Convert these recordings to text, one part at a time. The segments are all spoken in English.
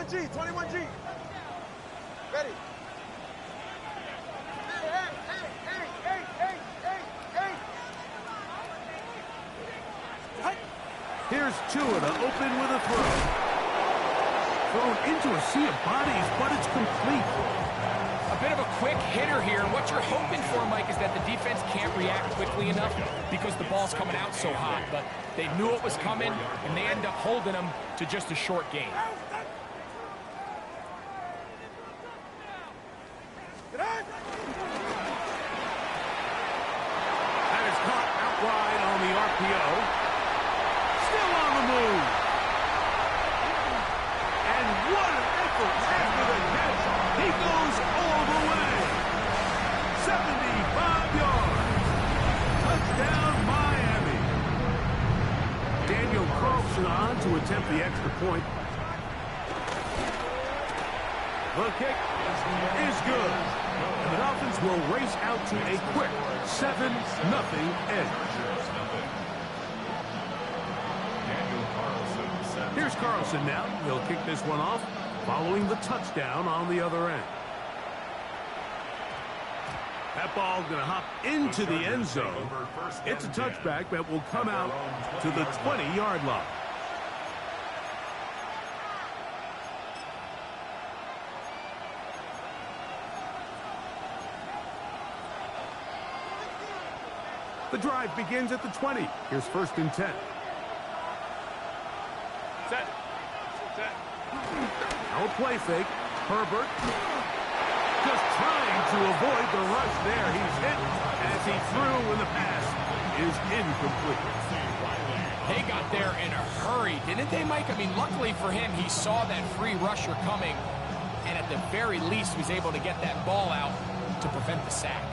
21G, 21G. Ready. Here's Tua to open with a throw. Thrown into a sea of bodies, but it's complete. A bit of a quick hitter here. What you're hoping for, Mike, is that the defense can't react quickly enough because the ball's coming out so hot. But they knew it was coming, and they end up holding them to just a short gain. That is caught out wide on the RPO. Still on the move. And what an effort after the catch. He goes all the way. 75 yards. Touchdown, Miami. Daniel Carlson on to attempt the extra point. The kick is good. And the Dolphins will race out to a quick 7-0 edge. Here's Carlson now. He'll kick this one off following the touchdown on the other end. That ball going to hop into the end zone. It's a touchback that will come out to the 20-yard line. The drive begins at the 20. Here's 1st and 10. Set. Now a play fake. Herbert just trying to avoid the rush there. He's hit as he threw, and the pass is incomplete. They got there in a hurry, didn't they, Mike? I mean, luckily for him, he saw that free rusher coming, and at the very least was able to get that ball out to prevent the sack.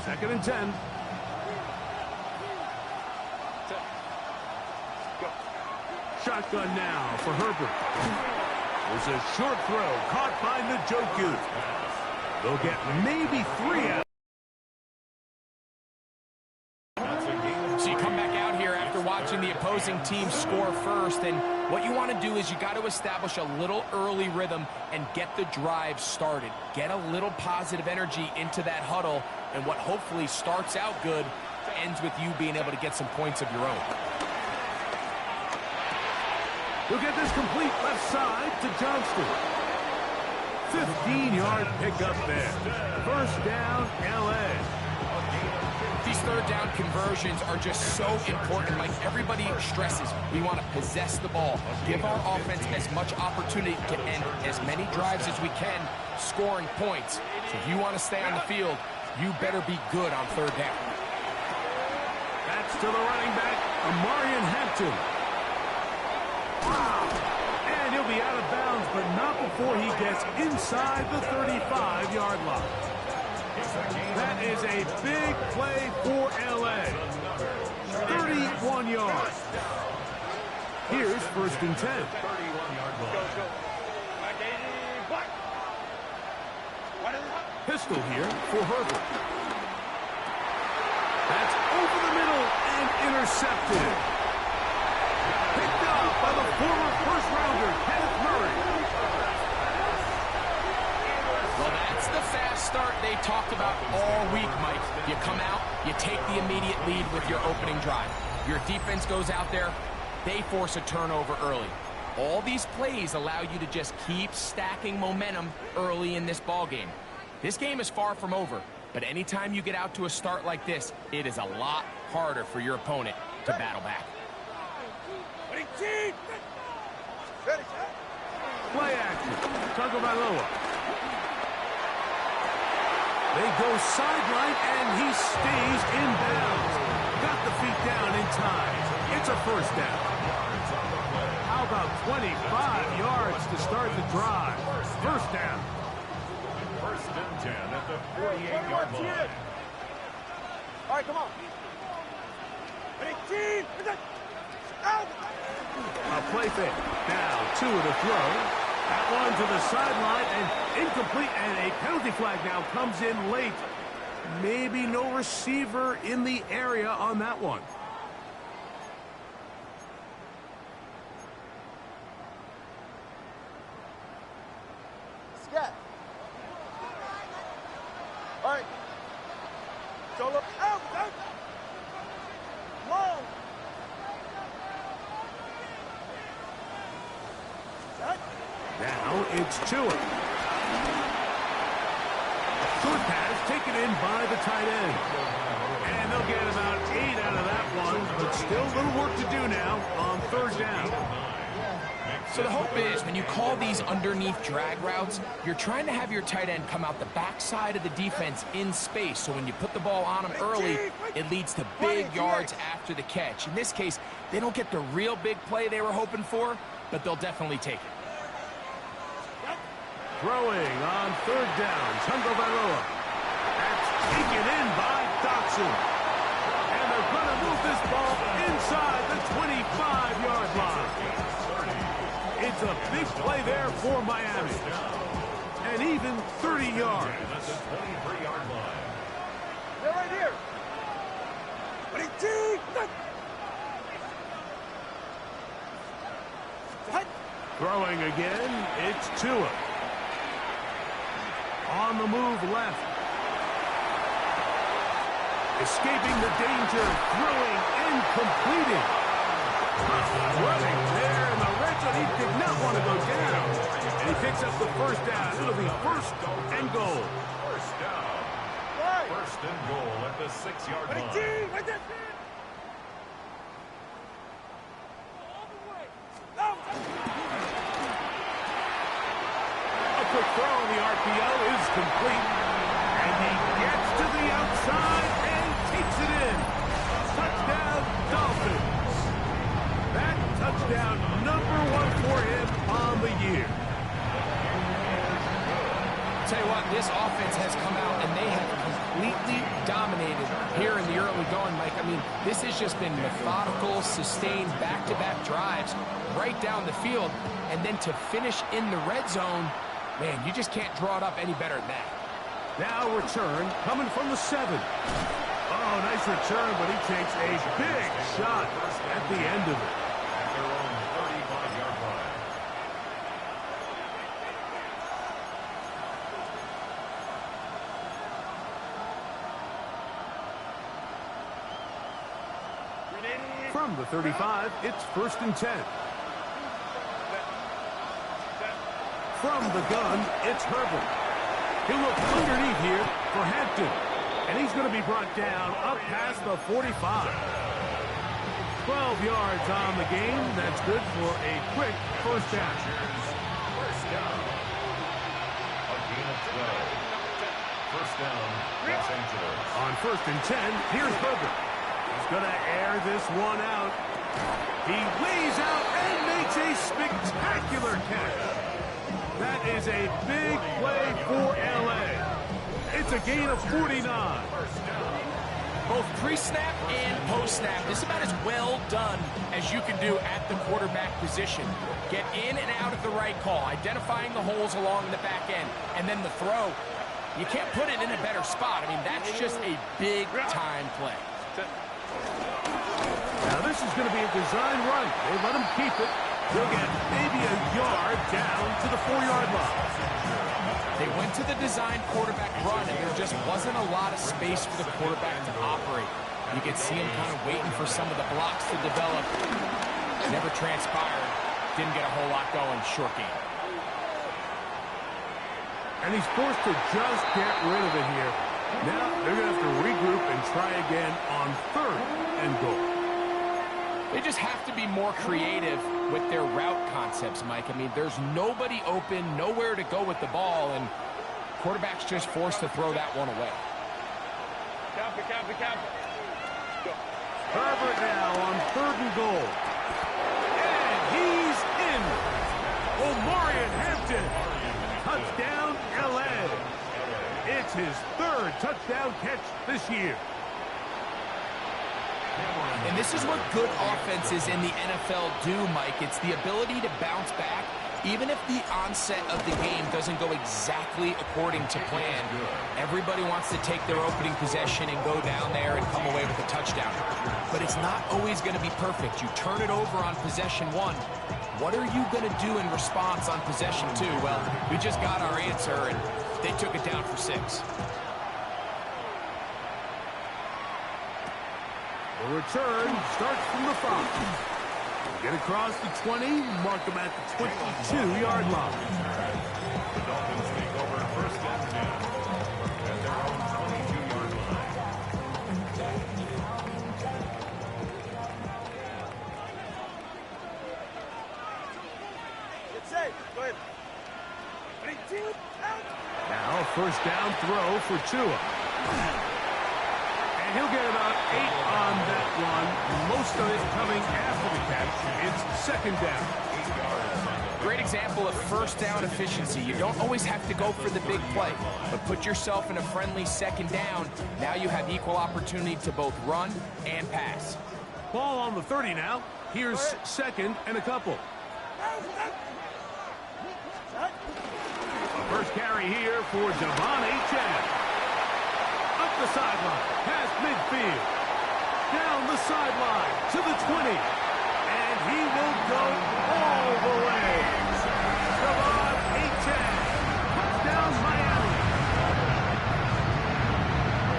Second and 10. Shotgun now for Herbert. There's a short throw caught by Njoku. They'll get maybe 3 out. So you come back out here after watching the opposing team score first, and what you want to do is you got to establish a little early rhythm and get the drive started. Get a little positive energy into that huddle, and what hopefully starts out good ends with you being able to get some points of your own. He'll get this complete left side to Johnston. 15-yard pickup there. First down, L.A. These third down conversions are just so important. Like everybody stresses, we want to possess the ball, give our offense as much opportunity to end as many drives as we can, scoring points. So if you want to stay on the field, you better be good on third down. That's to the running back, Amarian Hampton. And he'll be out of bounds, but not before he gets inside the 35-yard line. That is a big play for L.A. 31 yards. Here's 1st and 10. Pistol here for Herbert. That's over the middle and intercepted. Picked up by the former first-rounder, Kenneth Murray. Well, that's the fast start they talked about all week, Mike. You come out, you take the immediate lead with your opening drive. Your defense goes out there, they force a turnover early. All these plays allow you to just keep stacking momentum early in this ball game. This game is far from over, but anytime you get out to a start like this, it is a lot harder for your opponent to battle back. Play action. Tagovailoa. They go sideline, and he stays in bounds. Got the feet down in time. It's a first down. How about 25 yards to start the drive? First down. 1st and 10 at the 48-yard line. All right, come on. A play fake. Now, Tua to throw. That one to the sideline and incomplete, and a penalty flag now comes in late. Maybe no receiver in the area on that one. it's Tua. Short pass taken in by the tight end. And they'll get about 8 out of that one, but still a little work to do now on third down. So the hope is when you call these underneath drag routes, you're trying to have your tight end come out the backside of the defense in space. So when you put the ball on him early, it leads to big yards after the catch. In this case, they don't get the real big play they were hoping for, but they'll definitely take it. Throwing on third down, Tagovailoa. That's taken in by Dotson. And they're going to move this ball inside the 25-yard line. It's a big play there for Miami. And even 30 yards. They're right here. 22. Throwing again, it's Tua. On the move left. Escaping the danger, throwing and completing. Running there in the red zone. He did not want to go down. And he picks up the first down. It'll be first and goal. First down. First and goal at the 6-yard line. A quick throw on the RPO is complete. And he gets to the outside and takes it in. Touchdown, Dolphins. That touchdown number 1 for him on the year. Tell you what, this offense has come out and they have completely dominated here in the early going, Mike. I mean, this has just been methodical, sustained, back-to-back drives right down the field. And then to finish in the red zone, man, you just can't draw it up any better than that. Now return coming from the 7. Oh, nice return, but he takes a big shot at the end of it. At their own 35-yard line. From the 35, it's first and 10. From the gun, it's Herbert. He'll look underneath here for Hampton. And he's going to be brought down up past the 45. 12 yards on the game. That's good for a quick first down. First down. A gain of 12. First down, Los Angeles. On first and 10, here's Herbert. He's going to air this one out. He lays out and makes a spectacular catch. That is a big play for L.A. It's a gain of 49. Both pre-snap and post-snap, this is about as well done as you can do at the quarterback position. Get in and out at the right call, identifying the holes along the back end, and then the throw. You can't put it in a better spot. I mean, that's just a big-time play. Now, this is going to be a design run. They let him keep it. He'll get maybe a yard down to the 4-yard line. They went to the design quarterback run, and there just wasn't a lot of space for the quarterback to operate. You could see him kind of waiting for some of the blocks to develop. Never transpired. Didn't get a whole lot going. Short game. And he's forced to just get rid of it here. Now they're going to have to regroup and try again on third and goal. They just have to be more creative with their route concepts, Mike. I mean, there's nobody open, nowhere to go with the ball, and quarterback's just forced to throw that one away. Herbert now on third and goal. And he's in. Omarion Hampton. Touchdown, L.A. It's his third touchdown catch this year. And this is what good offenses in the NFL do, Mike. It's the ability to bounce back, even if the onset of the game doesn't go exactly according to plan. Everybody wants to take their opening possession and go down there and come away with a touchdown. But it's not always going to be perfect. You turn it over on possession 1. What are you going to do in response on possession 2? Well, we just got our answer, and they took it down for 6. The return starts from the 5. Get across the 20, mark them at the 22-yard line. The Dolphins take over first and 10 at their own 22-yard line. Get safe. Go ahead. Now, first down throw for Tua. And he'll get about 8 on that one. Most of it coming after the catch. It's second down. 8 yards. Great example of first down efficiency. You don't always have to go for the big play, but put yourself in a friendly second down. Now you have equal opportunity to both run and pass. Ball on the 30 now. Here's second and a couple. First carry here for Devon Achane. Up the sideline, past midfield. Down the sideline to the 20. And he will go all the way. Devon Achane. Touchdown, Miami.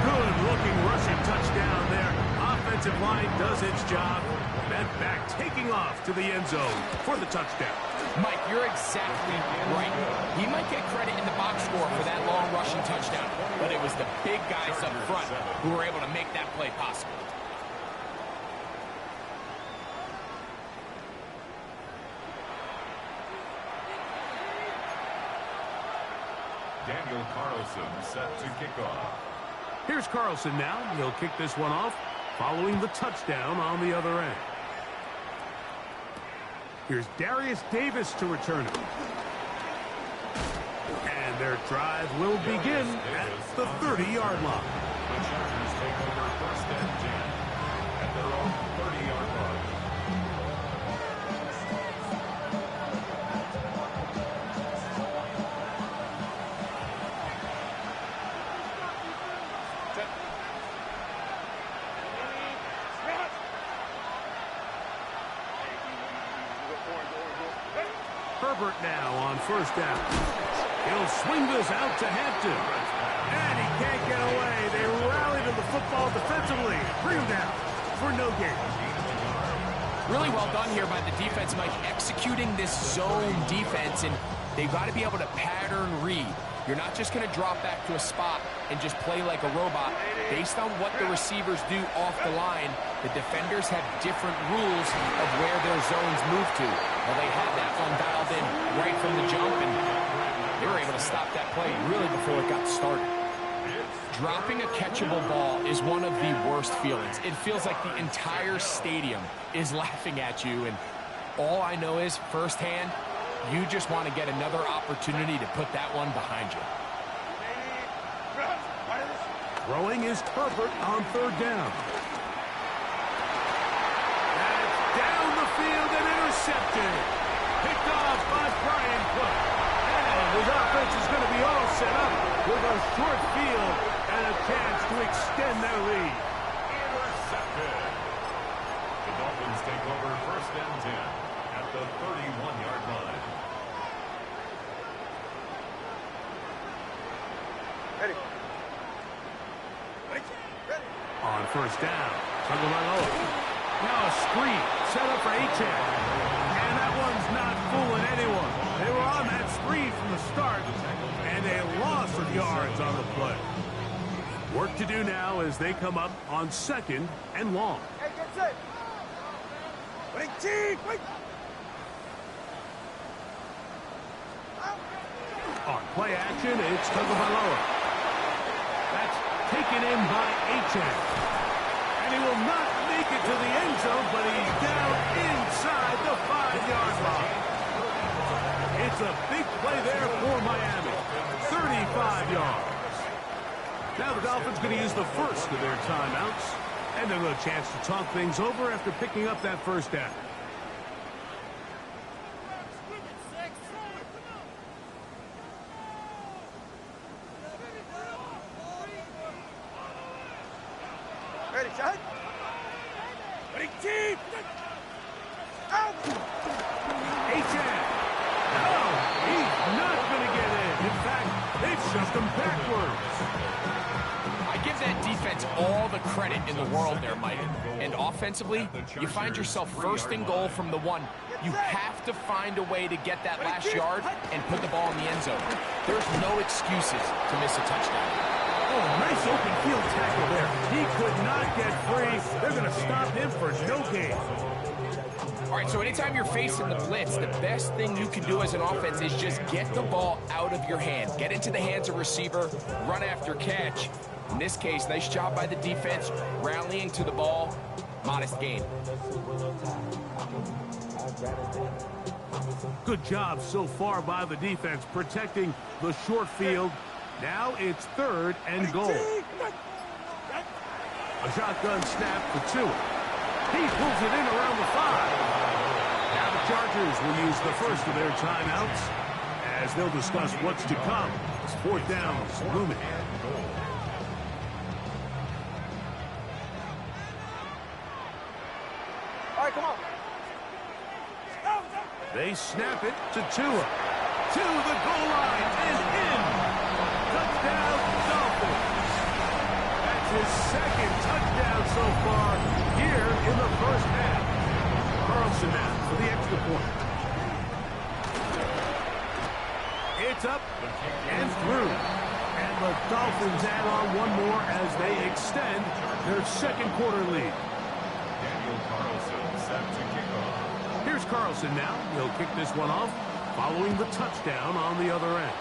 Good-looking rushing touchdown there. Offensive line does its job. That back taking off to the end zone for the touchdown. Mike, you're exactly right. He might get credit in the box score for that long rushing touchdown, but it was the big guys up front who were able to make that play possible. Daniel Carlson set to kick off. Here's Carlson now. He'll kick this one off following the touchdown on the other end. Here's Darius Davis to return it. And their drive will begin at the 30-yard line. The Chargers take over first and 10 at their own 30-yard line. Herbert now on first down. He'll swing this out to Hampton. And he can't get away. They rally to the football defensively. Bring him down for no gain. Really well done here by the defense, Mike, executing this zone defense, and they've got to be able to pattern read. You're not just going to drop back to a spot and just play like a robot. Based on what the receivers do off the line, the defenders have different rules of where their zones move to. Well, they had that one dialed in right from the jump, and they were able to stop that play really before it got started. Dropping a catchable ball is one of the worst feelings. It feels like the entire stadium is laughing at you, and all I know is firsthand, you just want to get another opportunity to put that one behind you. Throwing is Herbert on third down. That's down the field and intercepted. Picked off by Brian Cook. And his offense is going to be all set up with a short field and a chance to extend their lead. Intercepted. The Dolphins take over first and 10 at the 31-yard line. Ready. On first down, Tagovailoa. Now a screen set up for Achane. And that one's not fooling anyone. They were on that screen from the start, and a loss of yards on the play. Work to do now as they come up on second and long. Hey, get set. Wait, Chief, wait. On play action, it's Tagovailoa. That's taken in by Achane. And he will not make it to the end zone, but he's down inside the 5-yard line. It's a big play there for Miami. 35 yards. Now the Dolphins going to use the first of their timeouts. And they'll have a chance to talk things over after picking up that first down. Ready, shot. Ready, Chief. Out. Achane. No, he's not going to get in. In fact, they've shoved him backwards. I give that defense all the credit in the world there, Mike. And offensively, you find yourself first and goal from the 1. You have to find a way to get that last yard and put the ball in the end zone. There's no excuses to miss a touchdown. Oh, nice open field tackle there. He could not get free. They're going to stop him for no gain. All right, so anytime you're facing the blitz, the best thing you can do as an offense is just get the ball out of your hand. Get into the hands of receiver, run after catch. In this case, nice job by the defense, rallying to the ball. Modest gain. Good job so far by the defense protecting the short field. Now it's 3rd and goal. A shotgun snap for Tua. He pulls it in around the 5. Now the Chargers will use the first of their timeouts as they'll discuss what's to come. It's 4th downs looming. All right, come on. They snap it to Tua. To the goal line and in. Touchdown, Dolphins. That's his 2nd touchdown so far here in the first half. Carlson now for the extra point. It's up and through. And the Dolphins add on one more as they extend their 2nd quarter lead. Daniel Carlson set to kick off. Here's Carlson now. He'll kick this one off following the touchdown on the other end.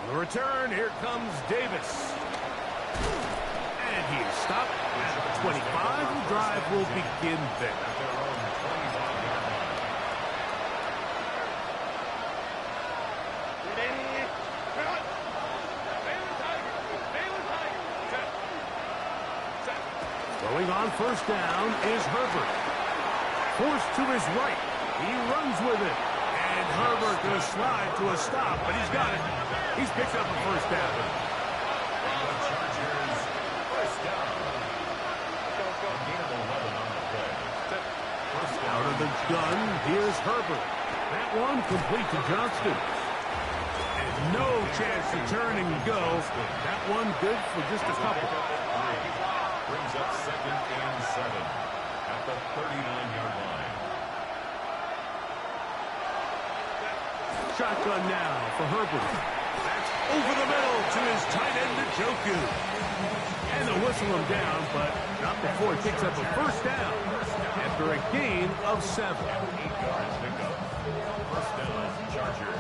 On the return, here comes Davis. And he is stopped at the 25. The drive will begin there. At their own 25-yard line. Throwing on first down is Herbert. Forced to his right. He runs with it. And Herbert will slide to a stop, but he's got it. He's picked up a first down. The Chargers, first down. A gain of 11 on the play. First down. Out of the gun, here's Herbert. That one complete to Johnston. And no chance to turn and go. That one good for just a couple. Brings up 2nd and 7 at the 39-yard line. Shotgun now for Herbert. That's over the middle to his tight end, Njoku. And they'll whistle him down, but not before he picks up a first down after a gain of 7. 8 yards pickup. First down, Chargers.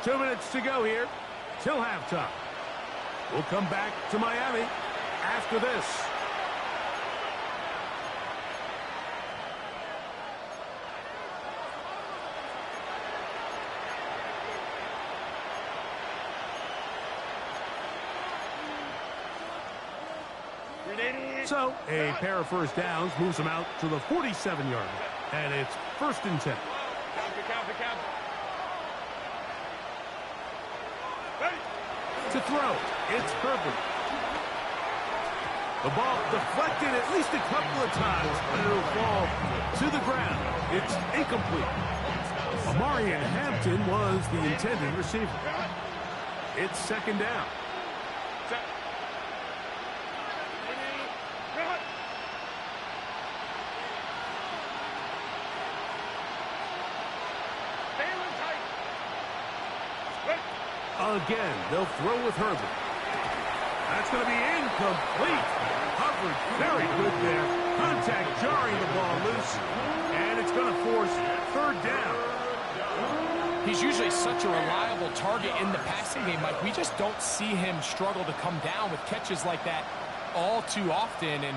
2 minutes to go here till halftime. We'll come back to Miami after this. So, a pair of first downs moves them out to the 47-yard line. And it's 1st and 10. To throw, it's Herbert. The ball deflected at least a couple of times, but it'll fall to the ground. It's incomplete. Amarian Hampton was the intended receiver. It's 2nd down. Again, they'll throw with Herbert. That's going to be incomplete. Covered very good there. Contact jarring the ball loose. And it's going to force 3rd down. He's usually such a reliable target in the passing game, Mike. We just don't see him struggle to come down with catches like that all too often. And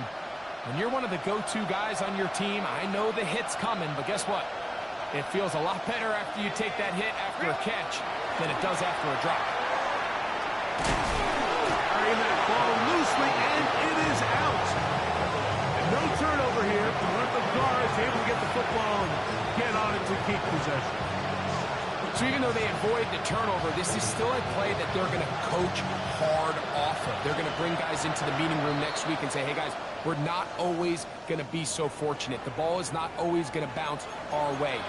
when you're one of the go-to guys on your team, I know the hit's coming, but guess what? It feels a lot better after you take that hit after a catch than it does after a drop. Carrying that ball loosely, and it is out. And no turnover here. But the guards able to get the football and get on it to keep possession. So even though they avoid the turnover, this is still a play that they're going to coach hard off of. They're going to bring guys into the meeting room next week and say, hey, guys, we're not always going to be so fortunate. The ball is not always going to bounce our way.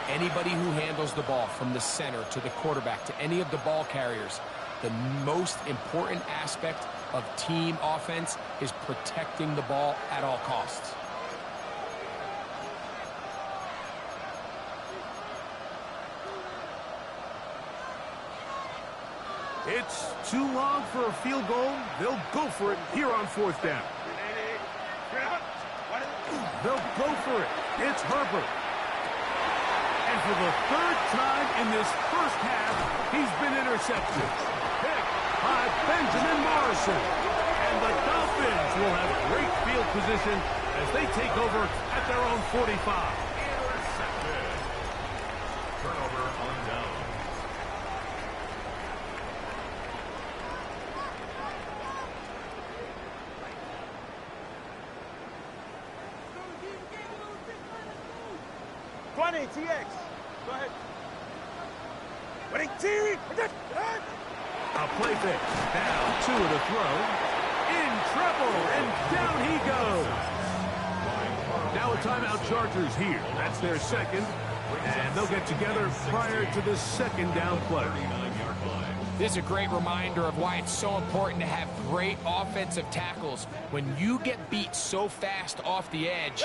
Anybody who handles the ball from the center to the quarterback to any of the ball carriers, the most important aspect of team offense is protecting the ball at all costs. It's too long for a field goal. They'll go for it here on fourth down. They'll go for it. It's Herbert. And for the third time in this first half, he's been intercepted. Picked by Benjamin Morrison. And the Dolphins will have great field position as they take over at their own 45. Intercepted. Turnover on down. TX. Go ahead. Winning team. A play fake. Now two of the throw. In trouble, and down he goes. Now a timeout Chargers here. That's their second. And they'll get together prior to the second down play. This is a great reminder of why it's so important to have great offensive tackles. When you get beat so fast off the edge,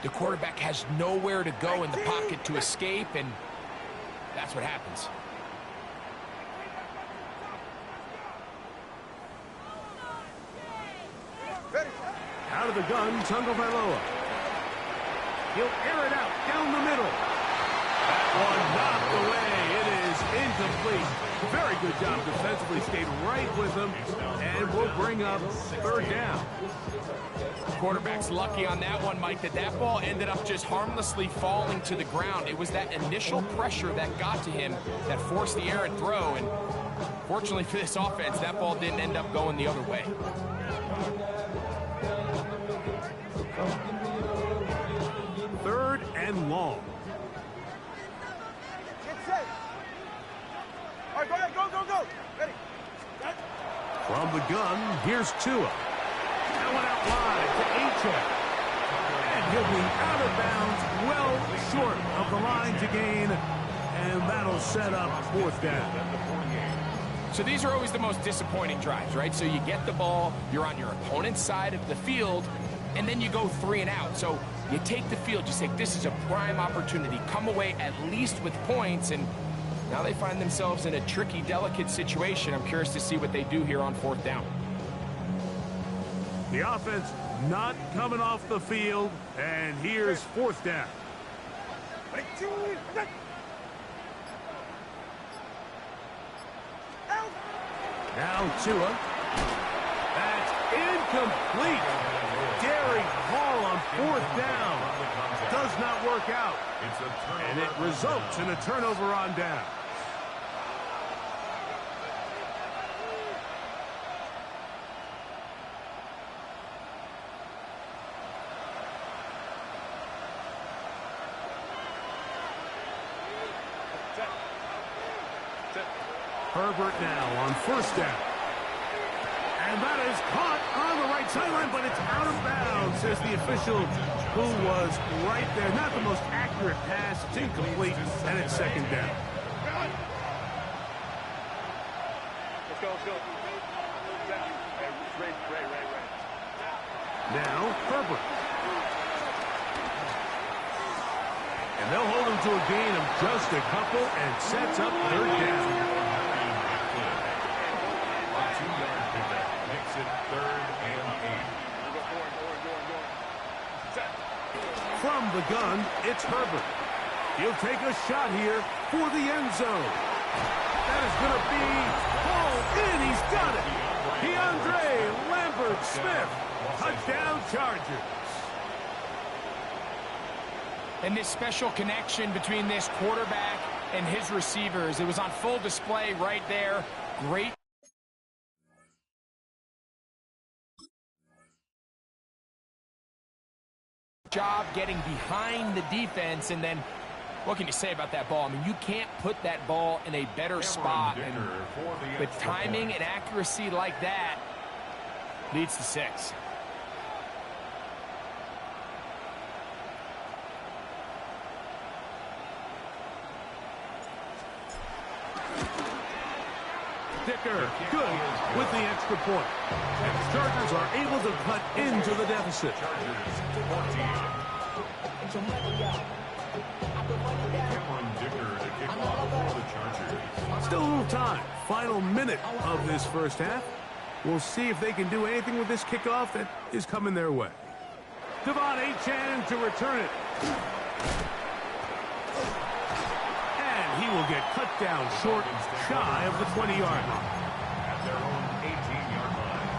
the quarterback has nowhere to go in the pocket to escape, and that's what happens. Out of the gun, Tagovailoa. He'll air it out down the middle. That one knocked away. It is incomplete. Very good job defensively. Stayed right with him, and will bring up third down. Quarterback's lucky on that one, Mike, that ball ended up just harmlessly falling to the ground. It was that initial pressure that got to him that forced the errant throw, and fortunately for this offense, that ball didn't end up going the other way. Third and long. Get set. All right, go ahead. Go. Ready. From the gun, here's Tua. That one out wide to Achane. And he'll be out of bounds, well short of the line to gain. And that'll set up fourth down. So these are always the most disappointing drives, right? So you get the ball, you're on your opponent's side of the field, and then you go 3 and out. So you take the field, you say, this is a prime opportunity. Come away at least with points, and now they find themselves in a tricky, delicate situation. I'm curious to see what they do here on fourth down. The offense not coming off the field, and here's fourth down. Now Tua. That's incomplete. Daring Hall on fourth down. Does not work out. And it results in a turnover on down. Herbert now on first down. And that is caught on the right sideline, but it's out of bounds, says the official who was right there. Not the most accurate pass. It's incomplete, and it's second down. Let's go. Ray. Now, Herbert. And they'll hold him to a gain of just a couple and sets up third down. From the gun, it's Herbert. He'll take a shot here for the end zone. That is going to be hauled in. He's got it. DeAndre Lambert-Smith. Touchdown Chargers. And this special connection between this quarterback and his receivers, it was on full display right there. Great job getting behind the defense, and then what can you say about that ball? I mean, you can't put that ball in a better spot, and with timing and accuracy like that, leads to 6. The kicker. Good with the extra point. And the Chargers are able to cut into the deficit. Still a little time. Final minute of this first half. We'll see if they can do anything with this kickoff that is coming their way. Devon Achane to return it. And he will get cut down short, shy of the 20-yard line. At their own 18-yard line.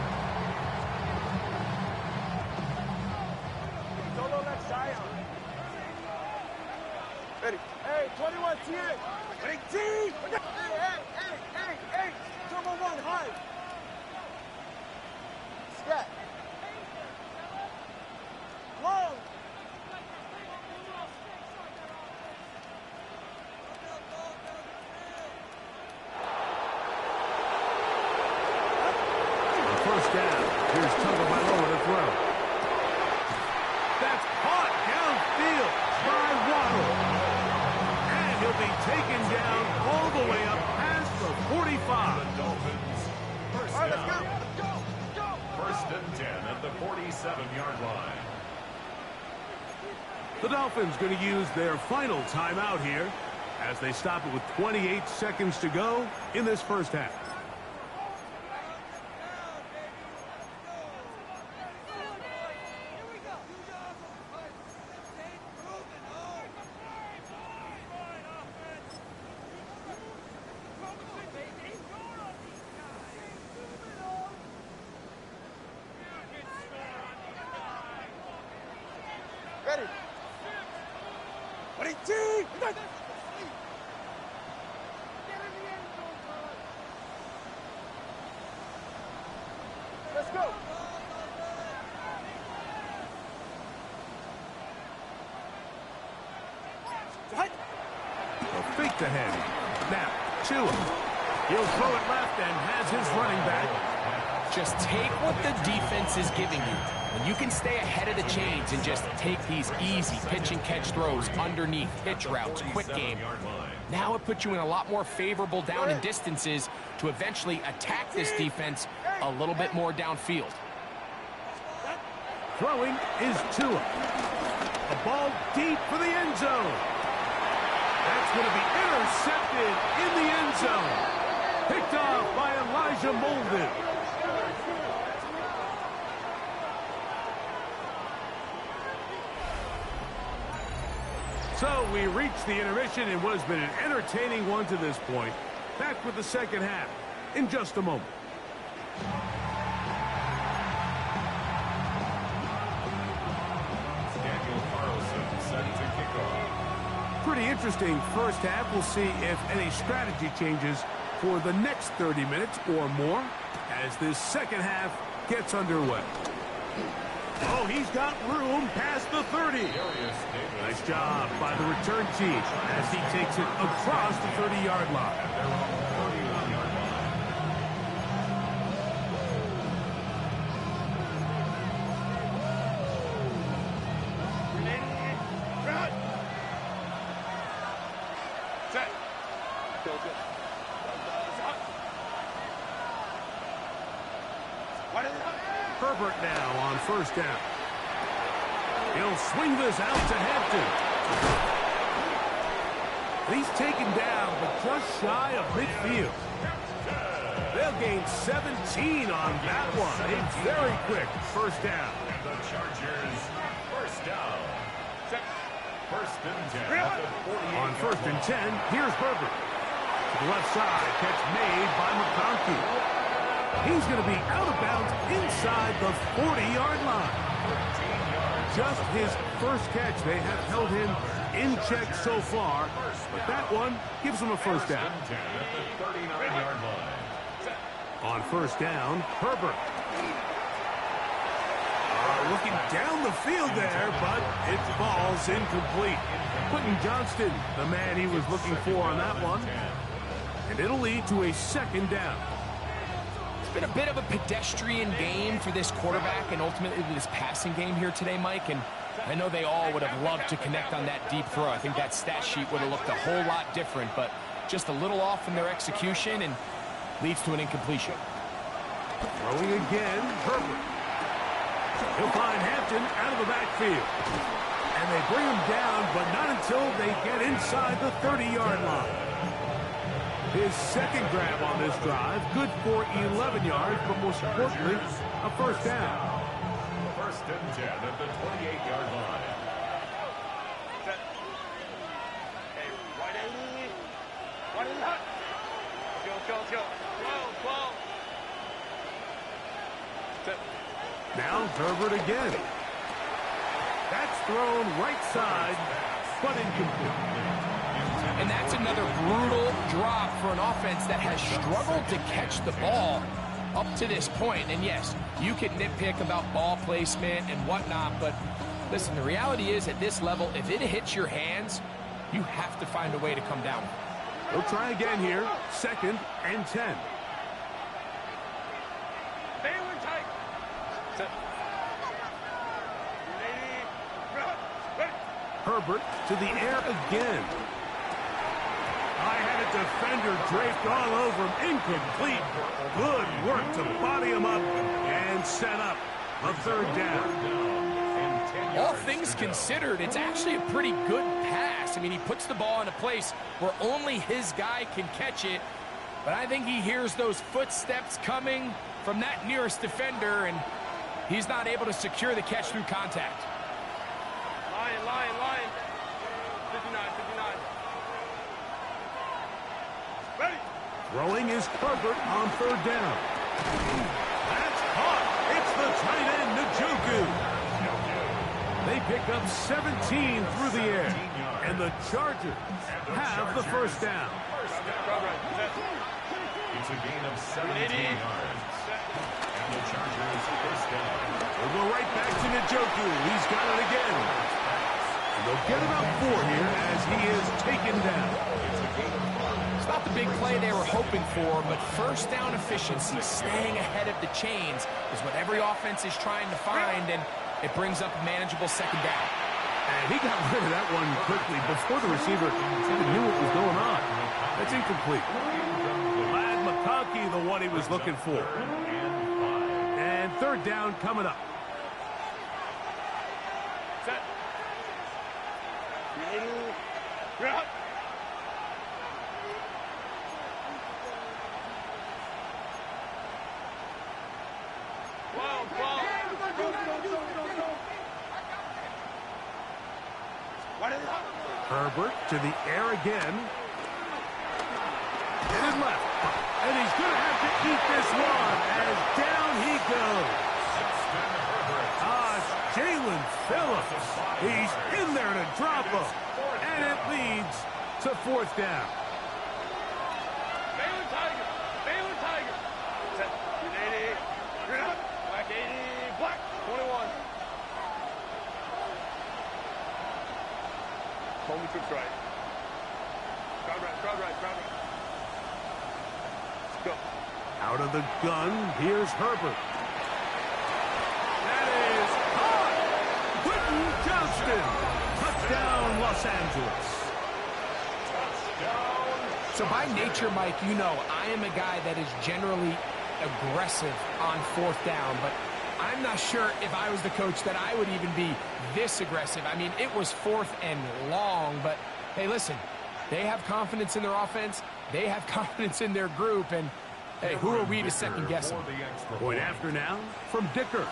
Solo left side. Ready. Hey, 21 T. Ready, T. Hey. Double one, high. Scat. Long. First down. Here's Tagovailoa to throw. That's caught downfield by Waddle. And he'll be taken down all the way up past the 45. The Dolphins. First All right, let's down. go. First and 10 at the 47-yard line. The Dolphins going to use their final timeout here as they stop it with 28 seconds to go in this first half. Ready. Ready, T. Let's go. A fake to him. Now, Tua. He'll throw it left and has his running back. Just take what the defense is giving you. When you can stay ahead of the chains and just take these easy pitch and catch throws underneath, pitch routes, quick game. Now it puts you in a lot more favorable down and distances to eventually attack this defense a little bit more downfield. Throwing is Tua. A ball deep for the end zone. That's going to be intercepted in the end zone. Picked off by Elijah Molden. So we reach the intermission in what has been an entertaining one to this point. Back with the second half in just a moment. Daniel Carlson set to kick off. Pretty interesting first half. We'll see if any strategy changes for the next 30 minutes or more as this second half gets underway. Oh, he's got room past the 30. Nice job by the return team as he takes it across the 30-yard line. Run. Set. Herbert now on first down. He'll swing this out to Hampton. He's taken down, but just shy of midfield. They'll gain 17 on that one. A very quick first down. And the Chargers, first down. First and 10 at the 48. On first and 10, here's Herbert. To the left side, catch made by McConkey. He's going to be out of bounds inside the 40-yard line. Just his first catch. They have held him in check so far, but that one gives him a first down. First and 10 at the 39-yard line. On first down, Herbert. Looking down the field there, but it falls incomplete. Quentin Johnston, the man he was looking for on that one. And it'll lead to a second down. It's been a bit of a pedestrian game for this quarterback and ultimately this passing game here today, Mike. And I know they all would have loved to connect on that deep throw. I think that stat sheet would have looked a whole lot different, but just a little off in their execution. And leads to an incompletion. Throwing again, Herbert. He'll find Hampton out of the backfield. And they bring him down, but not until they get inside the 30-yard line. His second grab on this drive, good for 11 yards, but most importantly, a first down. First and 10 at the 28-yard line. Now Herbert again. That's thrown right side, but incomplete. And that's another brutal drop for an offense that has struggled to catch the ball up to this point. And yes, you can nitpick about ball placement and whatnot, but listen, the reality is at this level, if it hits your hands, you have to find a way to come down. We'll try again here, 2nd and 10. Herbert to the air again. I had a defender draped all over him. Incomplete. Good work to body him up and set up a third down. All things considered, it's actually a pretty good pass. I mean, he puts the ball in a place where only his guy can catch it. But I think he hears those footsteps coming from that nearest defender, and he's not able to secure the catch through contact. Line. 59. Ready. Throwing is Herbert on third down. That's caught. It's the tight end, Njoku. They pick up 17 through the air, and the Chargers have the first down. It's a gain of 17 yards. And the Chargers first down. We'll go right back to Njoku. He's got it again. And they'll get about 4 here as he is taken down. It's not the big play they were hoping for, but first down efficiency, staying ahead of the chains, is what every offense is trying to find, and it brings up a manageable second down. And he got rid of that one quickly before the receiver even knew what was going on. That's incomplete. Ladd McConkey, the one he was looking for. And third down coming up. Set. Route. Herbert to the air again. Headed left. And he's going to have to eat this one as down he goes. Jalen Phillips. He's in there to drop him. And it leads to fourth down. Baylor Tiger. Set. 80. Black 80. Black 21. Homie trips right. Crowd right. Let's go. Out of the gun, here's Herbert. That is caught! Quentin Johnston! Touchdown, Los Angeles. So by nature, Mike, you know I am a guy that is generally aggressive on fourth down, but I'm not sure if I was the coach that I would even be this aggressive. I mean, it was 4th and long, but hey, listen, they have confidence in their offense. They have confidence in their group, and hey, who are we to second guess them? Point after now from Dicker.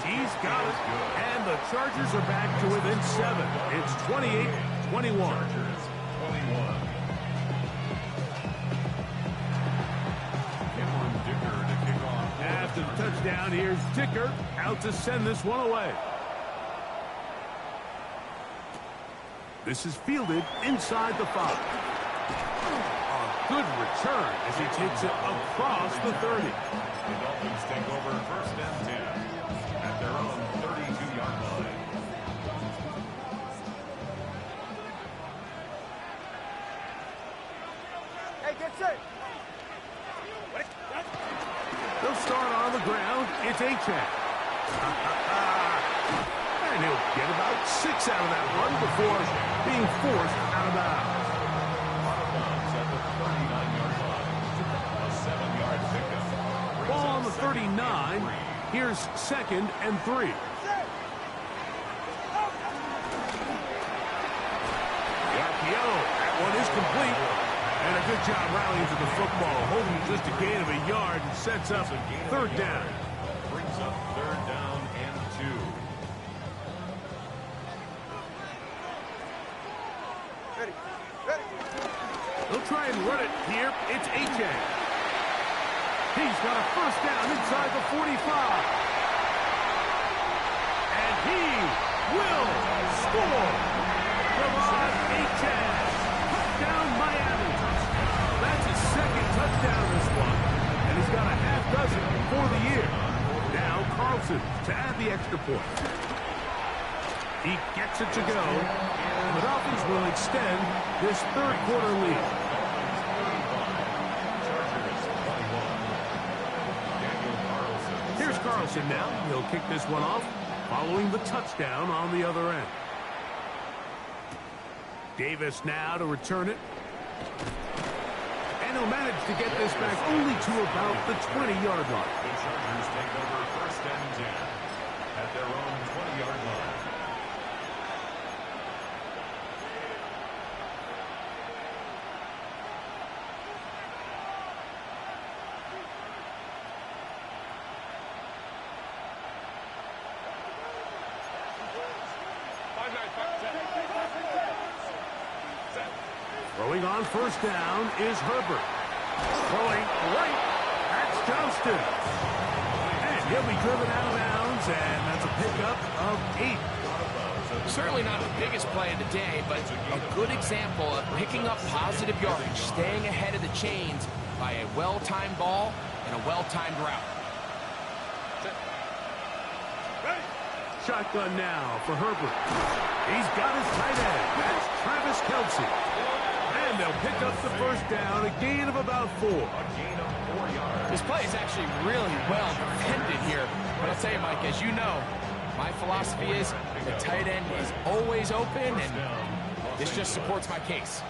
He's got it, and the Chargers are back to within 7. It's 28-21. After the touchdown, here's Dicker out to send this one away. This is fielded inside the 5. A good return as he takes it across the 30. The Dolphins take over first and 10 at their own 32-yard line. Hey, get set. They'll start on the ground. It's Achane. And he'll get about 6 out of that one before being forced out of bounds. At the 39-yard line. A 7-yard pickup. Ball on the 39. Here's 2nd and 3. The RPO. That one is complete. And a good job rallying to the football. Holding just a gain of a yard and sets up 3rd down. Brings up 3rd down and 2. Ready. Ready. They'll try and run it here. It's A.J. He's got a 1st down inside the 45. And he will score. Javon A.J. Touchdown Miami. That's his 2nd touchdown this one. And he's got a half dozen for the year. Now Carlson to add the extra point. He gets it to go. And the Dolphins will extend this 3rd quarter lead. Here's Carlson now. He'll kick this one off following the touchdown on the other end. Davis now to return it. And he'll manage to get this back only to about the 20-yard line. The Chargers take over 1st and 10 at their own 20-yard line. Throwing on 1st down is Herbert. Throwing right. That's Johnston. And he'll be driven out of bounds, and that's a pickup of 8. Certainly not the biggest play of the day, but a good example of picking up positive yardage, staying ahead of the chains by a well-timed ball and a well-timed route. Shotgun now for Herbert. He's got his tight end. That's Travis Kelce. And they'll pick up the 1st down, a gain of about 4. A gain of 4 yards. This play is actually really well defended here. But I'll tell you, Mike, as you know, my philosophy is the tight end is always open, and this just supports my case.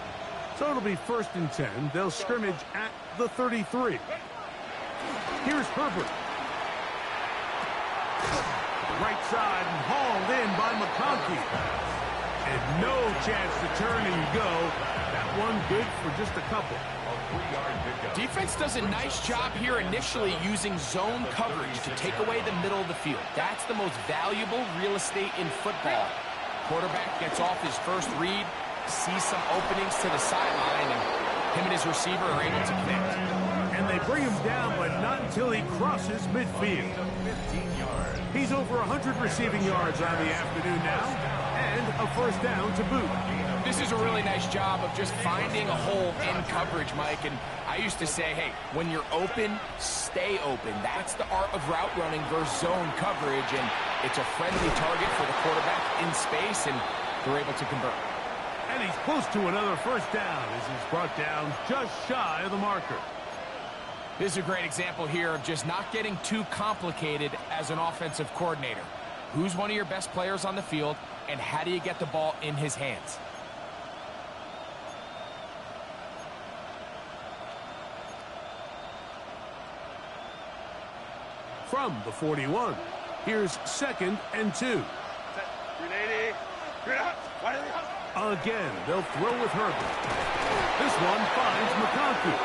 So it'll be 1st and 10. They'll scrimmage at the 33. Here's Herbert. Right side and hauled in by McConkey. And no chance to turn and go. That one good for just a couple. A 3-yard pickup. Defense does a nice job here initially using zone coverage to take away the middle of the field. That's the most valuable real estate in football. Quarterback gets off his first read, sees some openings to the sideline, and him and his receiver are able to connect. And they bring him down, but not until he crosses midfield. He's over 100 receiving yards on the afternoon now, and a 1st down to boot. This is a really nice job of just finding a hole in coverage, Mike. And I used to say, hey, when you're open, stay open. That's the art of route running versus zone coverage. And it's a friendly target for the quarterback in space, and they're able to convert. And he's close to another 1st down as he's brought down just shy of the marker. This is a great example here of just not getting too complicated as an offensive coordinator. Who's one of your best players on the field, and how do you get the ball in his hands? From the 41, here's 2nd and 2. 380. Again, they'll throw with Herbert. This one finds McConkey.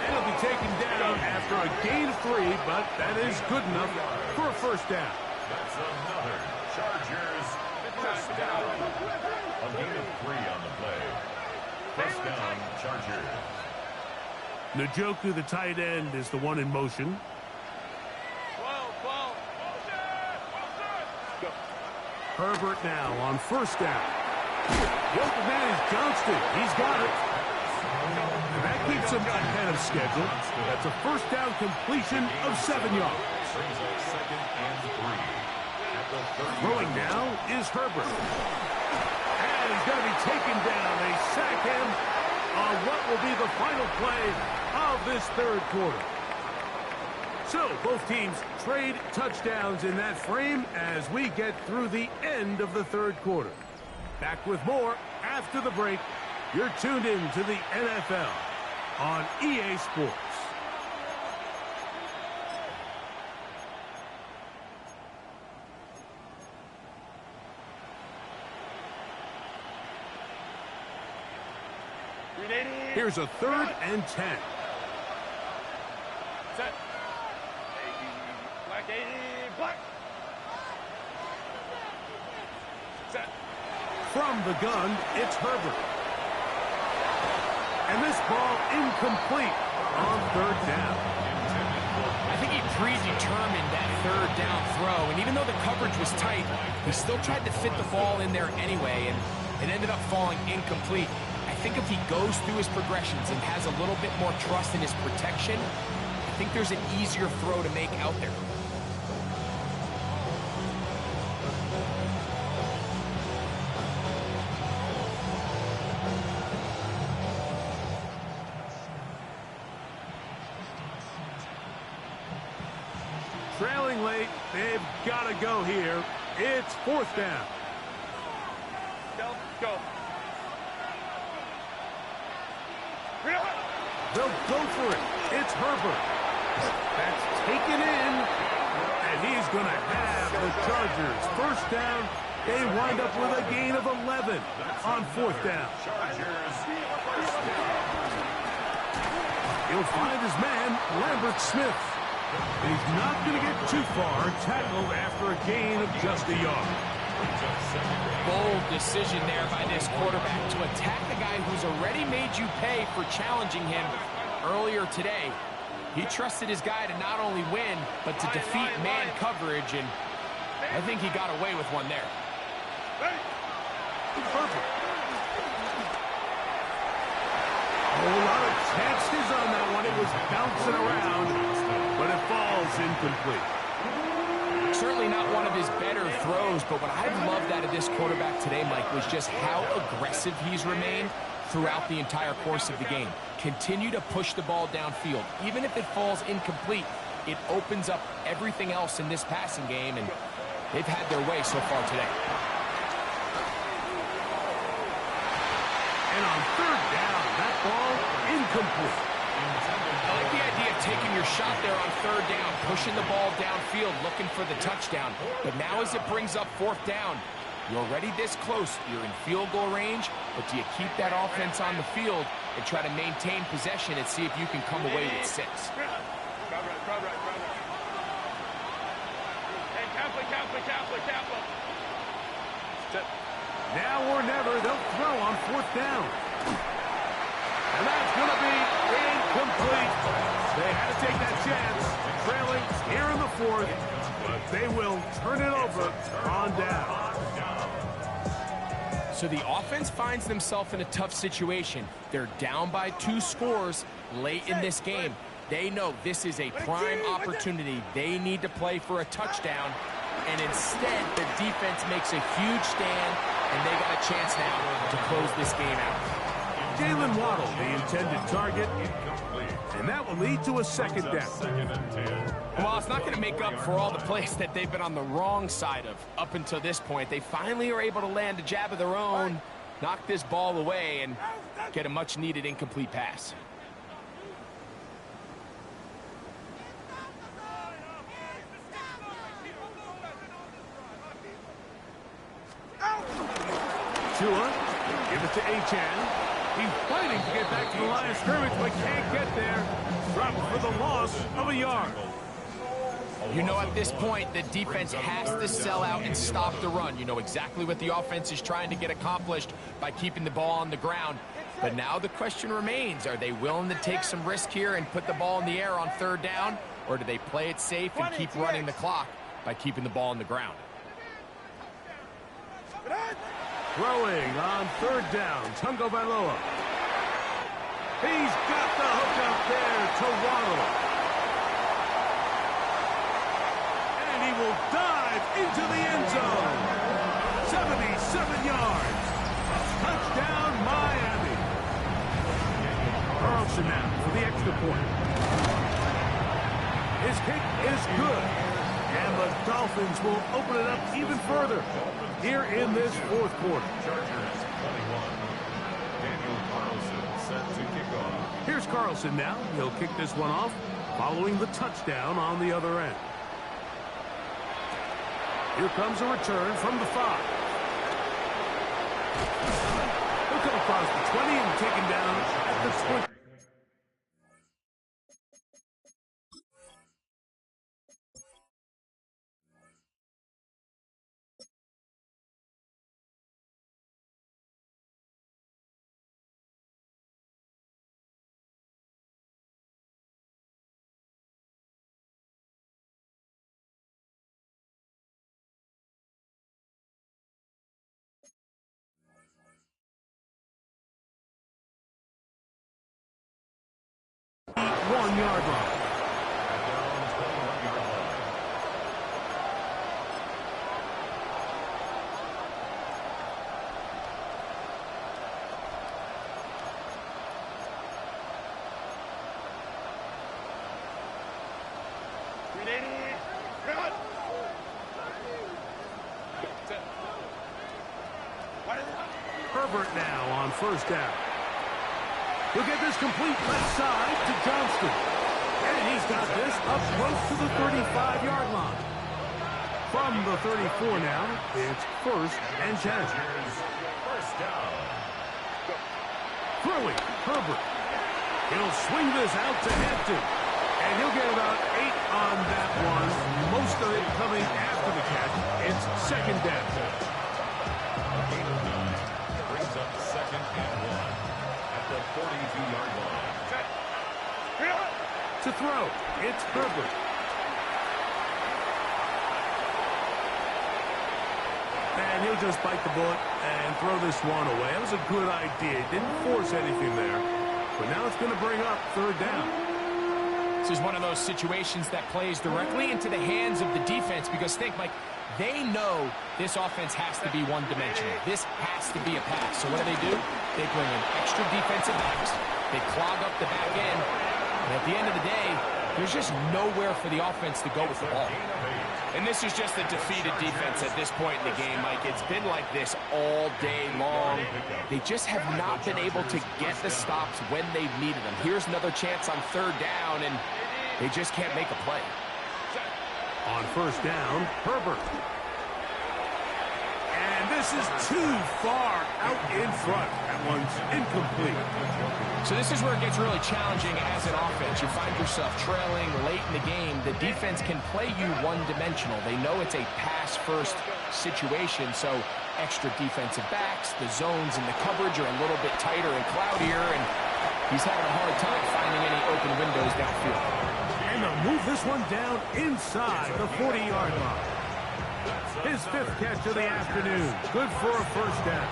And he'll be taken down after a gain of 3, but that is good enough for a 1st down. That's another Chargers 1st down. A gain of 3 on the play. 1st down, Chargers. Njoku, the tight end, is the one in motion. Herbert now on 1st down. The open man is Johnston. He's got it. And that keeps him ahead of schedule. That's a 1st down completion of 7 yards. Brings up 2nd and 3. At the 30. Throwing now is Herbert. And he's going to be taken down. They sack him on what will be the final play of this 3rd quarter. So both teams trade touchdowns in that frame as we get through the end of the third quarter. Back with more after the break. You're tuned in to the NFL on EA Sports. Here's a 3rd and 10. Set. Black, black. Set. From the gun, it's Herbert. And this ball incomplete on 3rd down. I think he predetermined that 3rd down throw, and even though the coverage was tight, he still tried to fit the ball in there anyway, and it ended up falling incomplete. I think if he goes through his progressions and has a little bit more trust in his protection, I think there's an easier throw to make out there. Trailing late, they've got to go here. It's 4th down. Go. They'll go for it. It's Herbert. That's taken in. And he's going to have the Chargers. 1st down. They wind up with a gain of 11 on 4th down. He'll find his man, Lambert Smith. And he's not going to get too far, tackled after a gain of just a yard. Bold decision there by this quarterback to attack a guy who's already made you pay for challenging him earlier today. He trusted his guy to not only win, but to defeat man coverage, and I think he got away with one there. Perfect. A whole lot of chances on that one. It was bouncing around, but it falls incomplete. Certainly not one of his better throws, but what I've loved out of this quarterback today, Mike, was just how aggressive he's remained throughout the entire course of the game. Continue to push the ball downfield. Even if it falls incomplete, it opens up everything else in this passing game, and they've had their way so far today. And on 3rd down, that ball incomplete. I like the idea of taking your shot there on 3rd down, pushing the ball downfield, looking for the touchdown. But now as it brings up 4th down, you're already this close. You're in field goal range, but do you keep that offense on the field and try to maintain possession and see if you can come away with 6? Hey, careful. Now or never, they'll throw on 4th down. And that's going to be incomplete. They had to take that chance, trailing here in the 4th, but they will turn it over on down. So the offense finds themselves in a tough situation. They're down by 2 scores late in this game. They know this is a prime opportunity. They need to play for a touchdown, and instead the defense makes a huge stand, and they got a chance now to close this game out. Jalen Waddle, the intended target, and that will lead to a 2nd down. Well, it's not going to make up for all the plays that they've been on the wrong side of up until this point. They finally are able to land a jab of their own, knock this ball away, and get a much-needed incomplete pass. Tua, give it to Achane. He's fighting to get back to the line of scrimmage, but can't get there. Dropped for the loss of a yard. You know, at this point, the defense has to sell out and stop the run. You know exactly what the offense is trying to get accomplished by keeping the ball on the ground. But now the question remains, are they willing to take some risk here and put the ball in the air on 3rd down? Or do they play it safe and keep running the clock by keeping the ball on the ground? Throwing on 3rd down, Tungo Bailoa. He's got the hook up there to Waddle. And he will dive into the end zone. 77 yards. Touchdown, Miami. Carlson now for the extra point. His kick is good. And the Dolphins will open it up even further here in this fourth quarter. Chargers 21. Daniel Carlson set to kick off. Here's Carlson now. He'll kick this one off following the touchdown on the other end. Here comes a return from the 5. He'll come across the 20 and taken down at the 20. One-yard line. Herbert now on first down. He'll get this complete left side to Johnston. And he's got this up close to the 35-yard line. From the 34 now, it's 1st and 10. First down. Throwing, Herbert. He'll swing this out to Hampton. And he'll get about 8 on that one. Most of it coming after the catch. It's 2nd down. Gain of 9. Brings up 2nd and 1 at the 42-yard line. To throw, it's Herbert. And he'll just bite the bullet and throw this one away. That was a good idea. Didn't force anything there. But now it's going to bring up 3rd down. This is one of those situations that plays directly into the hands of the defense because think, Mike, they know this offense has to be one-dimensional. This has to be a pass. So what do? They bring in extra defensive backs. They clog up the back end. And at the end of the day, there's just nowhere for the offense to go with the ball. And this is just a defeated defense at this point in the game, Mike. It's been like this all day long. They just have not been able to get the stops when they've needed them. Here's another chance on 3rd down, and they just can't make a play. On 1st down, Herbert. And this is too far out in front. That one's incomplete. So this is where it gets really challenging as an offense. You find yourself trailing late in the game. The defense can play you one-dimensional. They know it's a pass-first situation, so extra defensive backs, the zones and the coverage are a little bit tighter and cloudier, and he's having a hard time finding any open windows downfield. And they'll move this one down inside the 40-yard line. His 5th catch of the afternoon. Good for a 1st down.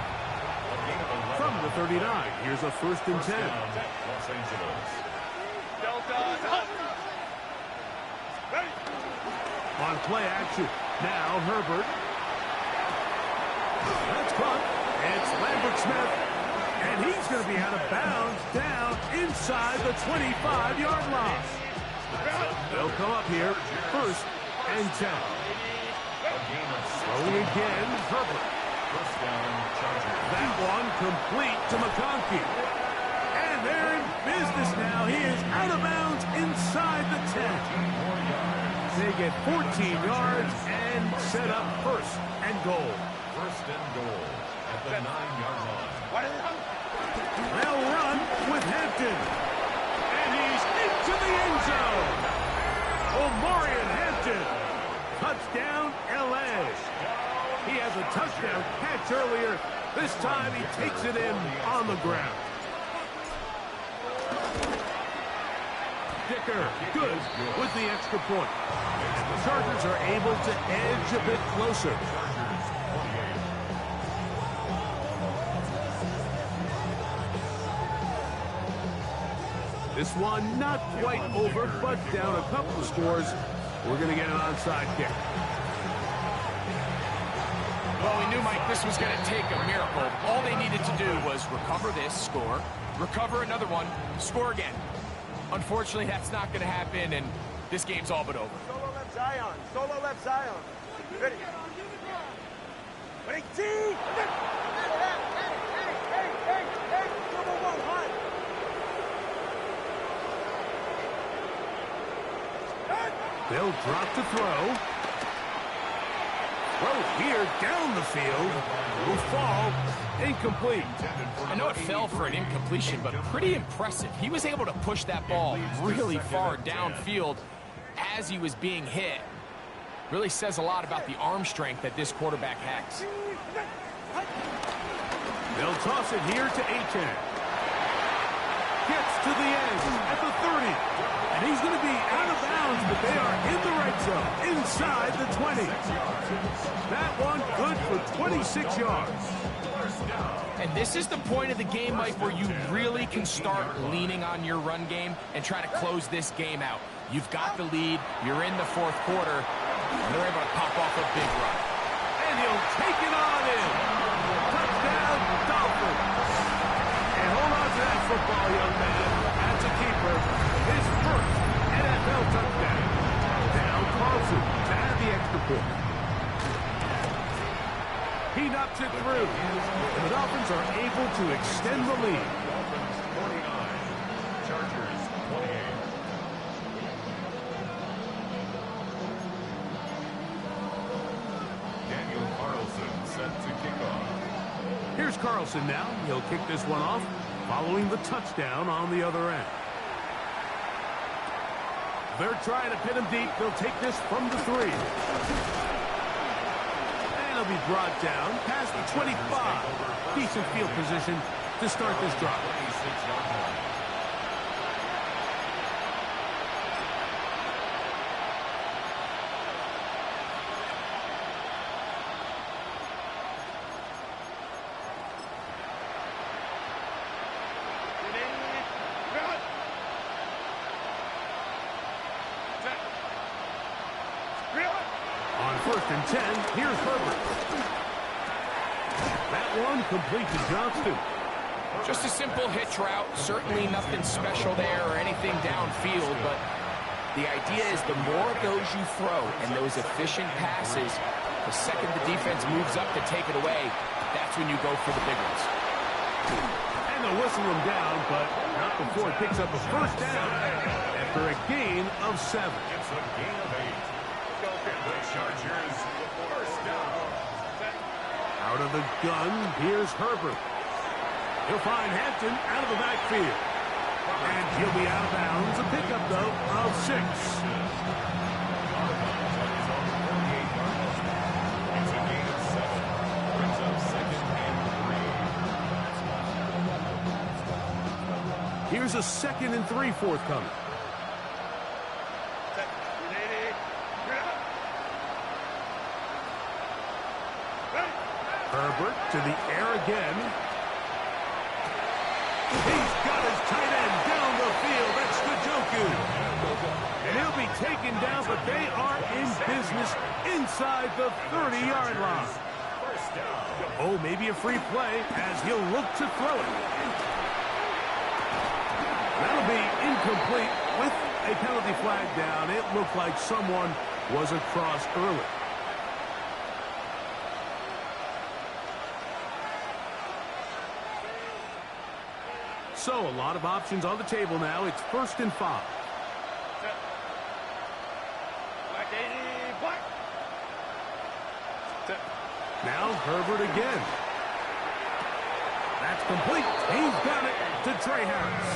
From the 39, here's a 1st and 10. Los Angeles. On play action, now Herbert. That's caught. It's Lambert Smith. And he's going to be out of bounds down inside the 25-yard line. They'll come up here, 1st and 10. Throwing again, Herbert. First down, Chargers. That one complete to McConkey. And they're in business now. He is out of bounds inside the 10. They get 14 yards and set up 1st and goal. 1st and goal at the 9-yard line. They'll run with Hampton. And he's into the end zone. Omarion Hampton. Touchdown, L.A. He has a touchdown catch earlier. This time he takes it in on the ground. Dicker, good with the extra point. And the Chargers are able to edge a bit closer. This one not quite over, but down a couple of scores. We're going to get an onside kick. Well, we knew, Mike, this was going to take a miracle. All they needed to do was recover this, score, recover another one, score again. Unfortunately, that's not going to happen, and this game's all but over. Solo left Zion. Solo left Zion. Ready. Ready, team. Hey. Number one, hot. They'll drop to throw. Throw here down the field. Will fall. Incomplete. I know it fell for an incompletion, but pretty impressive. He was able to push that ball really far downfield as he was being hit. Really says a lot about the arm strength that this quarterback has. They'll toss it here to Achane. Gets to the end at the 30. And he's going to be out of bounds, but they are in the right zone, inside the 20. That one good for 26 yards. And this is the point of the game, Mike, where you really can start leaning on your run game and try to close this game out. You've got the lead, you're in the fourth quarter, and they're able to pop off a big run. And he'll take it on in. Touchdown, Dolphins. And hold on to that football, young man. That's a keeper. His first NFL touchdown. Now Carlson to add the extra point. He knocks it through. And the Dolphins are able to extend the lead. Dolphins 49, Chargers 28. Daniel Carlson set to kick off. Here's Carlson now. He'll kick this one off, following the touchdown on the other end. They're trying to pin him deep. They'll take this from the 3. And he'll be brought down past the 25. Decent field position to start this drive. 26-yard line. On 1st and 10, here's Herbert. That one complete to Johnston. Just a simple hitch route. Certainly nothing special there or anything downfield, but the idea is the more of those you throw and those efficient passes, the second the defense moves up to take it away, that's when you go for the big ones. And they'll whistle him down, but not before he picks up a first down after a gain of 7. It's a gain of 8. The Chargers first down. Out of the gun, here's Herbert. He'll find Hampton out of the backfield. And he'll be out of bounds. A pickup, though, of 6. It's a gain of 7. Brings up 2nd and 3. Here's a 2nd and 3 forthcoming. Herbert to the air again. He's got his tight end down the field. That's Njoku. And he'll be taken down, but they are in business inside the 30-yard line. Oh, maybe a free play as he'll look to throw it. That'll be incomplete with a penalty flag down. It looked like someone was across early. So, a lot of options on the table now. It's 1st and 5. Now, Herbert again. That's complete. He's got it to Trey Harris.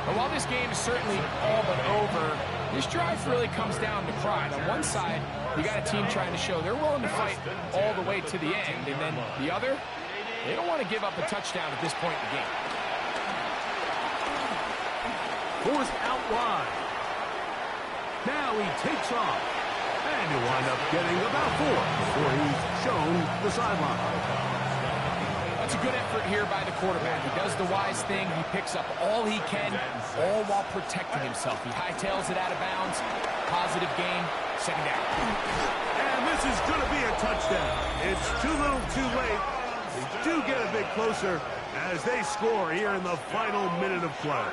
But while this game is certainly all but over, this drive really comes down to pride. On one side, you got a team trying to show they're willing to fight all the way to the end. And then the other, they don't want to give up a touchdown at this point in the game. Forced out wide. Now he takes off. And he'll wind up getting about 4 before he's shown the sideline. That's a good effort here by the quarterback. He does the wise thing. He picks up all he can, all while protecting himself. He hightails it out of bounds. Positive gain. 2nd down. And this is going to be a touchdown. It's too little too late. They do get a bit closer as they score here in the final minute of play.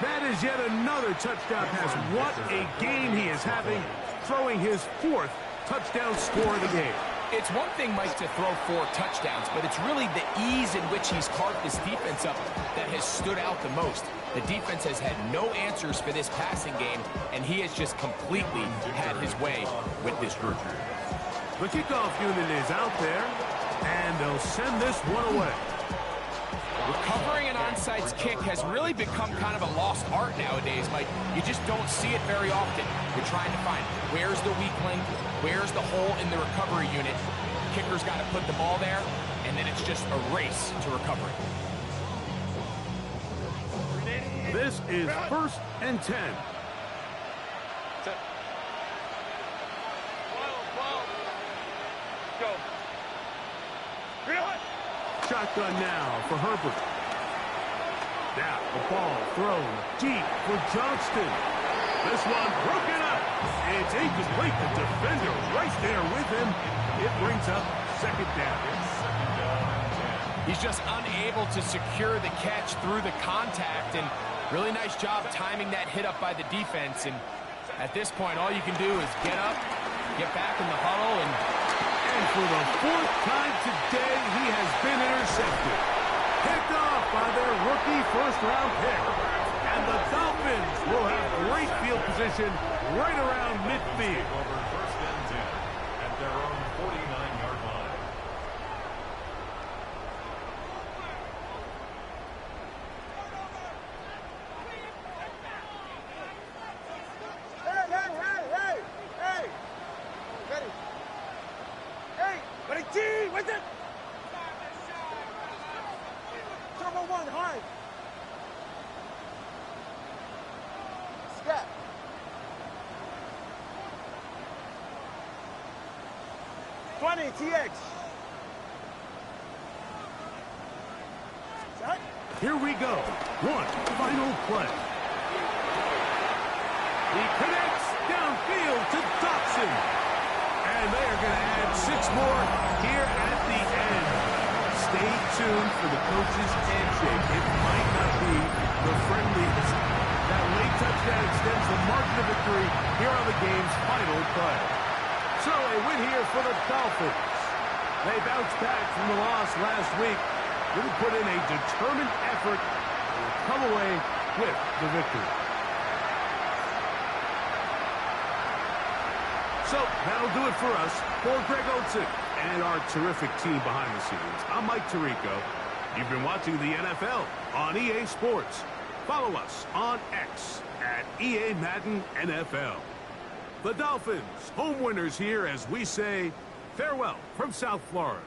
That is yet another touchdown pass. What a game he is having, throwing his 4th touchdown score of the game. It's one thing, Mike, to throw 4 touchdowns, but it's really the ease in which he's carved this defense up that has stood out the most. The defense has had no answers for this passing game, and he has just completely had his way with this group. The kickoff unit is out there, and they'll send this one away. Recovering an onside kick has really become kind of a lost art nowadays, Mike. You just don't see it very often. You're trying to find where's the weak link, where's the hole in the recovery unit. Kicker's got to put the ball there, and then it's just a race to recovery. This is 1st and 10. Go. Shotgun now for Herbert. Now the ball thrown deep for Johnston. This one broken up. It's incomplete. The defender right there with him. It brings up 2nd down. He's just unable to secure the catch through the contact, and really nice job timing that hit up by the defense. And at this point, all you can do is get up, get back in the huddle, and for the 4th time today, he has been intercepted. Picked off by their rookie 1st-round pick. And the Dolphins will have great field position right around midfield. Over 1st and 10 at their own 49-yard line. Hey! Ready? Hey! Ready, T! What's it? Turbo 1, hard! Scat! TX! Set! Here we go. One final play. He connects downfield to Dotson. And they are going to add 6 more here at the end. Stay tuned for the coach's handshake. It might not be the friendliest. That late touchdown extends the margin of victory here on the game's final play. So a win here for the Dolphins. They bounced back from the loss last week. Really put in a determined effort and come away with the victory. So that'll do it for us. For Greg Olsen and our terrific team behind the scenes, I'm Mike Tirico. You've been watching the NFL on EA Sports. Follow us on X at EA Madden NFL. The Dolphins, home winners here as we say farewell from South Florida.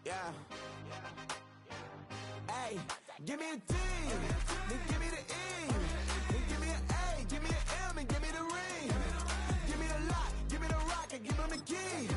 Yeah. Hey, give me a T, then give me the E, then give me an A, give me an M, and give me the ring. Give me the lock, give me the rock, and give him the key.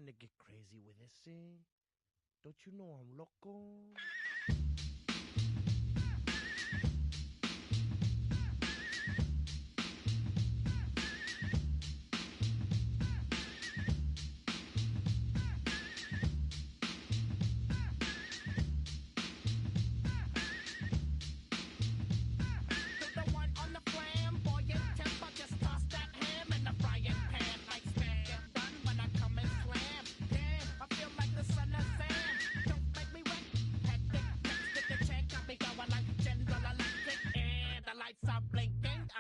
trying to get crazy with it, see? Don't you know I'm loco?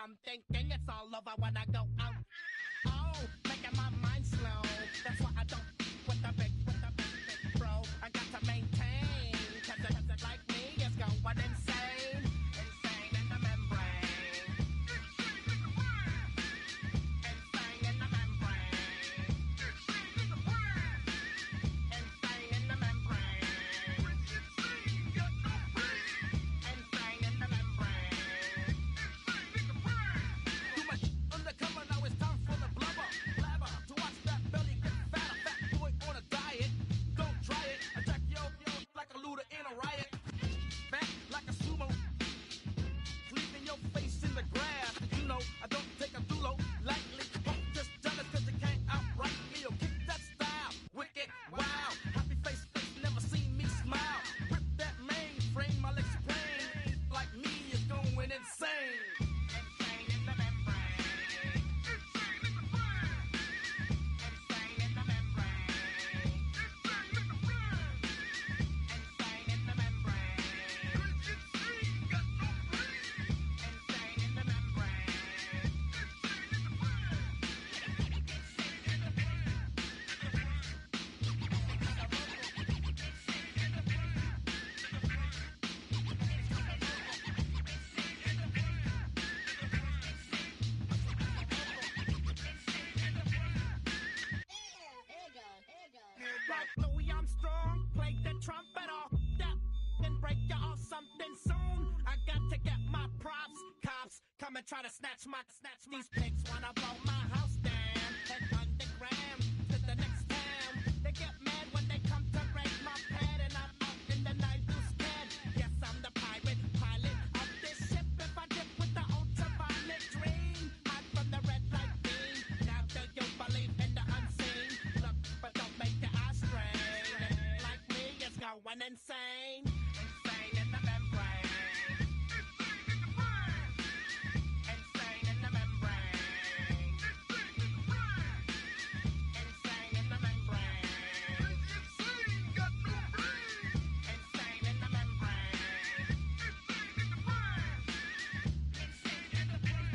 I'm thinking it's all over when I go out. Oh, making my mind slow. That's why I don't with the big bro. I got to maintain. Cause it like me is going insane. Insane in the membrane. Insane in the membrane. Insane in the membrane. Insane in the membrane. Too much undercover, now it's time for the blubber. Blabber, to watch that belly get fatter. Fat boy on a diet, don't try it. Attack yo like a looter in a riot. Fat like a sumo, leaving your face in the grass. You know, I don't take a dulo lightly. Don't just jealous cause you can't outright me. Or kick that style, wicked, wow. Happy face, never seen me smile. Rip that mainframe, I'll explain. Like me is going insane. Insane in the membrane. Insane in the brain. Insane in the membrane. Insane in the brain. Insane in the membrane. Insane, got no brain. Insane in the membrane. Insane in the brain. Insane in the brain. Like Louis Armstrong, play the trumpet off that and break you off something soon. I got to get my props. Cops come and try to snatch these pigs wanna blow my house down. And underground to the next town. They get mad when they come to raid my pad and I'm out in the night too scared. Yes, I'm the pirate pilot of this ship. If I dip with the ultraviolet dream, hide from the red light beam. Now do you believe in the unseen? Look, but don't make your eyes strain. Like me, it's going insane. Insane in the membrane. Insane in the membrane. Insane in the membrane. Insane, got no brain. Insane in the membrane. Insane in the brain. Insane in the brain.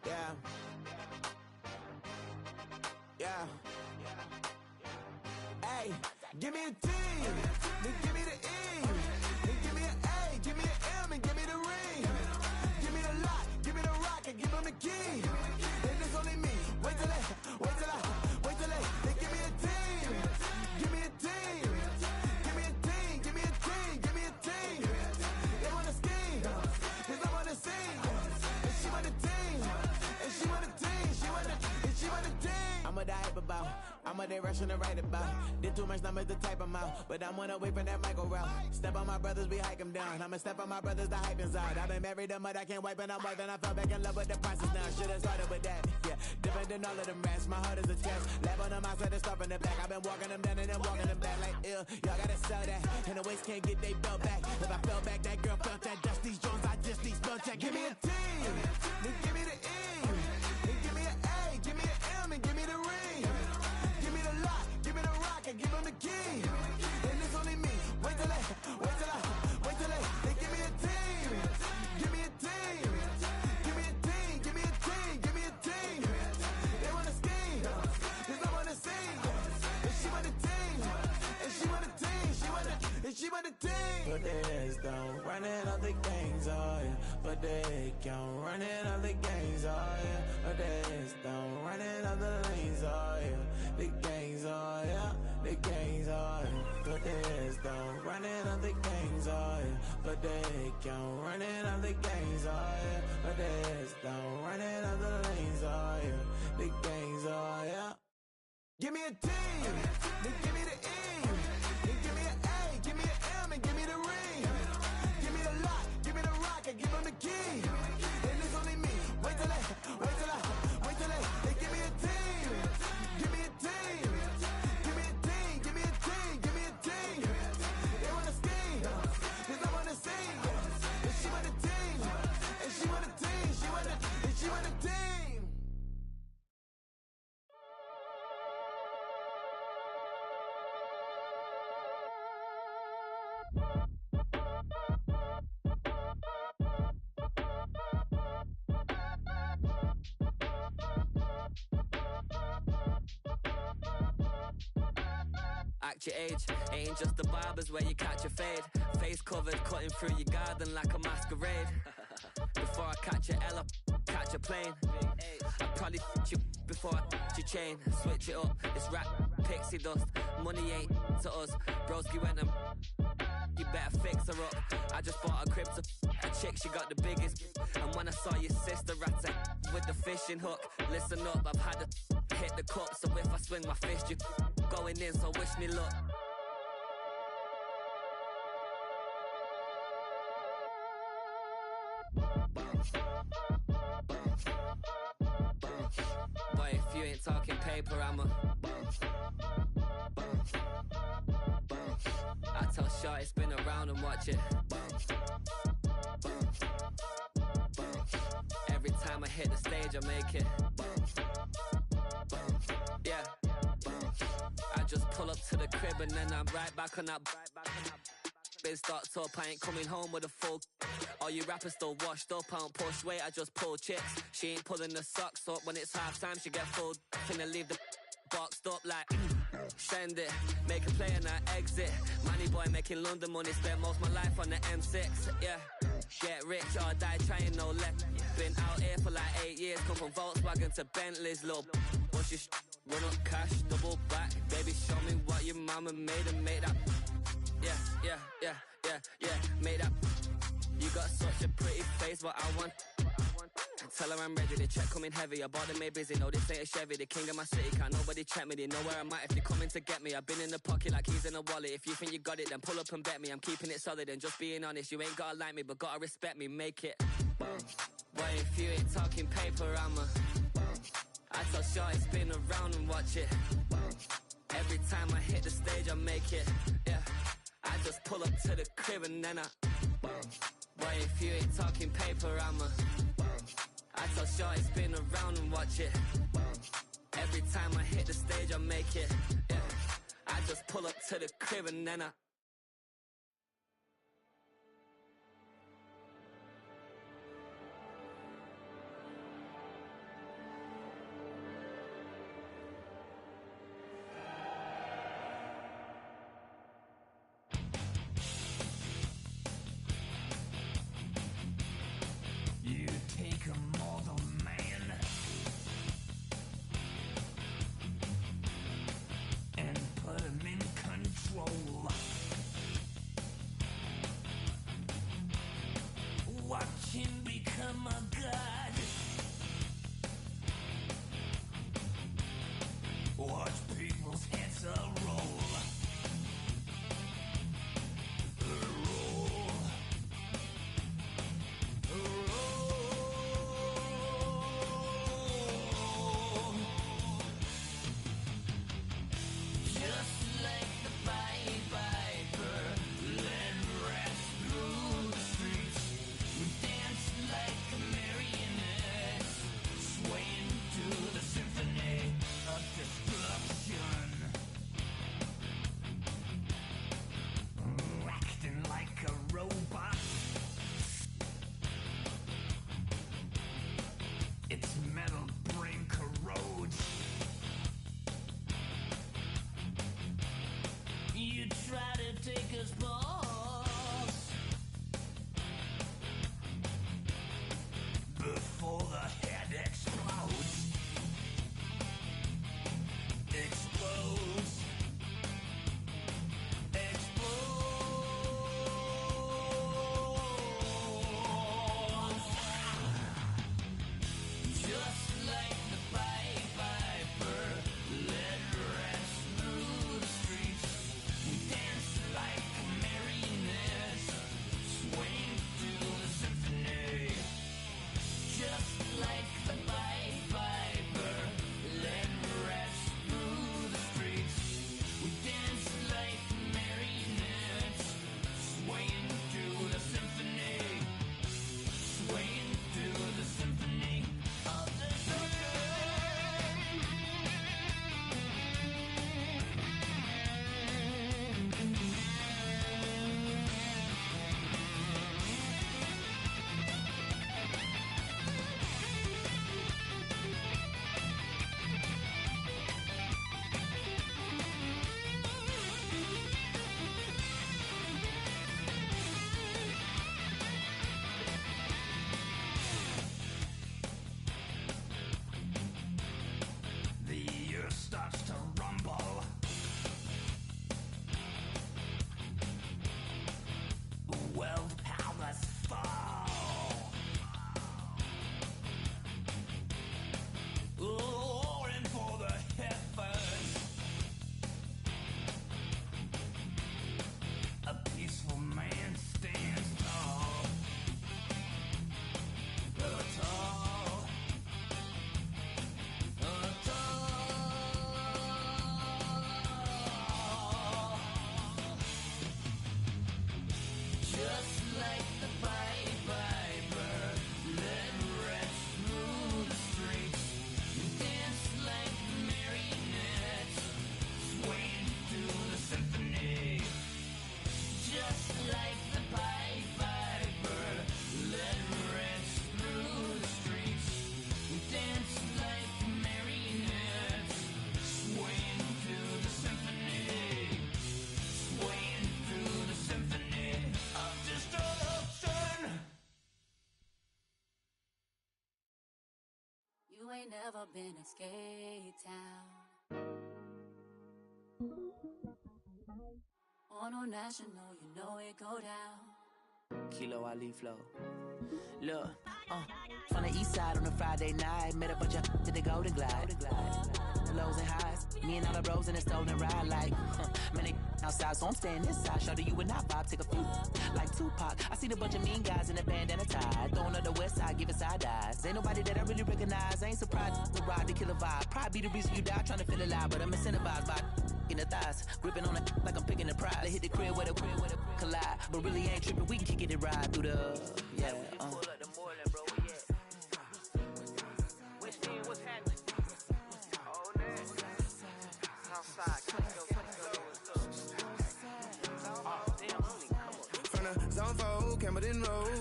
Yeah. Yeah. Hey, give me a T, then give me the E, then give me an A, give me an M, and give me the ring. Give me the lock, give me the rock, and give them the key. And it's only me. Wait till they, then give me a team. Give me a team. Give me a team, give me a team, give me a team. They wanna scheme, cause I wanna sing. And she want a team, and she want a team, and she want a team. I'm a die about, I'm a direction to write about. Did too much numbers to type them out, but I'm one away from that Michael route. Step on my brothers, we hike them down. I'ma step on my brothers, the hype inside. I've been married to mud, I can't wipe it out more than I fell back in love with the process now. Should've started with that, yeah. Different than all of them rats, my heart is a test. Lab on them outside and stuff in the back. I've been walking them down and then walking them back like ill. Y'all gotta sell that, and the waist can't get they belt back. If I fell back, that girl felt that. Dust these Jones, I just need spell check. Give me a T, then give me the E, then give me an A, give me an M, and give me the ring. Give me the lock, give me the rock, and give them the key. And it's only me. Wait till they, then give me a team. Give me a team. Give me a team, give me a team, give me a team. They wanna scheme, cause I wanna sing. And she want a team, and she want a team, and she want a team. Put their heads down, running up the gangs, oh yeah. I'm running up the gangs, oh yeah. But there's down, running up the lanes, oh yeah. The gangs, oh yeah. The gangs, oh yeah. But there's down, running up the gangs, oh yeah. But they I'm running up the gangs, oh yeah. But there's down, running up the lanes, oh yeah. The gangs, oh yeah. Give me a T, then give me the E, then give me an A, give me an M, and give me the ring. Give me the lock, give me the rock, and give them the key. And it's only me. Wait till they give me a team. Give me a team. Give me a team. Give me a team. Give me a team. They wanna scheme, 'cause I wanna sing. And she want a team. And she want a team. She want a team. Act your age, ain't just the barbers where you catch a fade. Face covered, cutting through your garden like a masquerade. Before I catch a L up, catch a plane. I probably you before I your chain. Switch it up, it's rap, pixie dust. Money ain't to us. Broski went and you better fix her up. I just bought a crib to a chick, she got the biggest. And when I saw your sister rat with the fishing hook, listen up, I've had to hit the cup. So if I swing my fist, you going in, so wish me luck. Boy, if you ain't talking paper, I'm a I tell Shorty spin around and watch it. Every time I hit the stage, I make it. Yeah. I just pull up to the crib and then I'm right back on that. Been stocked up, I ain't coming home with a full. All you rappers still washed up, I don't push weight, I just pull chips. She ain't pulling the socks up when it's half time, she get full. Finna leave the boxed up like send it, make a play and I exit. Money boy making London money, spent most of my life on the M6. Yeah, get rich or die trying, no left. Been out here for like 8 years, come from Volkswagen to Bentley's, little. What's your run up cash, double back. Baby, show me what your mama made and make that. Yeah, make that. You got such a pretty face, but I want. Tell her I'm ready, the check coming heavy. I bought them made busy, no this ain't a Chevy. The king of my city, can't nobody check me. They know where I'm at if they coming to get me. I've been in the pocket like keys in a wallet. If you think you got it, then pull up and bet me. I'm keeping it solid and just being honest. You ain't gotta like me, but gotta respect me, make it. Boy, if you ain't talking paper, I'm a I tell Shorty spin around and watch it. Every time I hit the stage, I make it. Yeah, I just pull up to the crib and then I boy, if you ain't talking paper, I'm a I tell Shorty spin around and watch it. Every time I hit the stage, I make it. Yeah, I just pull up to the crib and then I You take a mortal man and put him in control. never been a skate town. On a national, you know it go down. Kilo Ali flow. Look, from the east side on a Friday night, met a bunch of to the Golden Glide. The lows and highs, me and all the bros in a stolen ride like, man, they outside, so I'm staying this side. Show you and I vibe, take a few like Tupac. I seen a bunch of mean guys in a bandana tie, throwing up the west side, giving side eyes. Ain't nobody that I really recognize. I ain't surprised to ride the killer vibe. Probably be the reason you die, trying to feel alive, but I'm incentivized by in the thighs, gripping on it like I'm picking the prize. They hit the crib where the collide, but really ain't tripping. We can kick it and ride through the Pull up the Moreland, bro. What's happening? Oh, next. Outside, From the zone 4, Campbellton Road.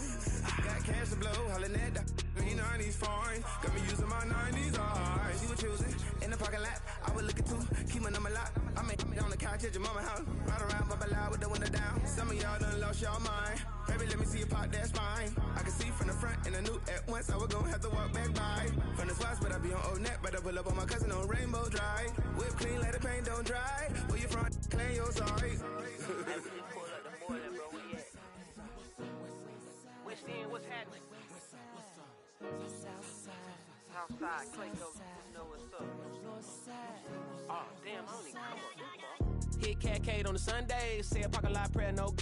Got cash to blow, hollering at the green 90s foreign. Got me using my 90s eyes. She was choosing in the parking lot. I was looking too, keep my number locked. I make on the couch at your mama house. Ride around, bump loud with the window down. Some of y'all done lost y'all mind. Baby, let me see you pop that spine. I can see from the front and I knew at once I was gonna have to walk back by. From the spots, but I be on Old Neck. Better pull up on my cousin on Rainbow Drive. Whip clean, let the paint don't dry. Where you from? Claim your sorry. What's happening? Southside, Clayco, you know what's up. Oh, damn, I only come up. Hit Cat Kate on the Sundays, say a parking lot prayer, no.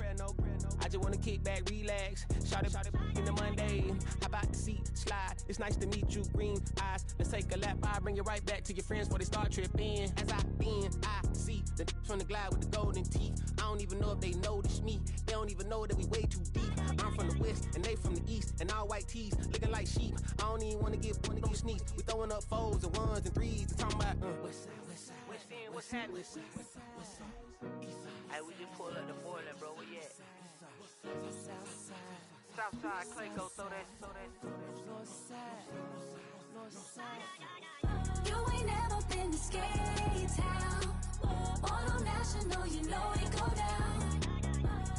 I just wanna kick back, relax, shout it in the Monday. How about the seat slide? It's nice to meet you, green eyes. Let's take a lap, I bring you right back to your friends before they start tripping. As I bend, I see the from the glide with the golden teeth. I don't even know if they notice me. They don't even know that we way too deep. I'm from the west and they from the east, and all white tees looking like sheep. I don't even wanna give one of those sneaks. We throwing up fours and ones and threes and talking about What's happening? Hey, we just pull up the Moreland, bro. Where you at? Southside, Clayco, throw that. You ain't never been to skate town. On a national, you know it go down.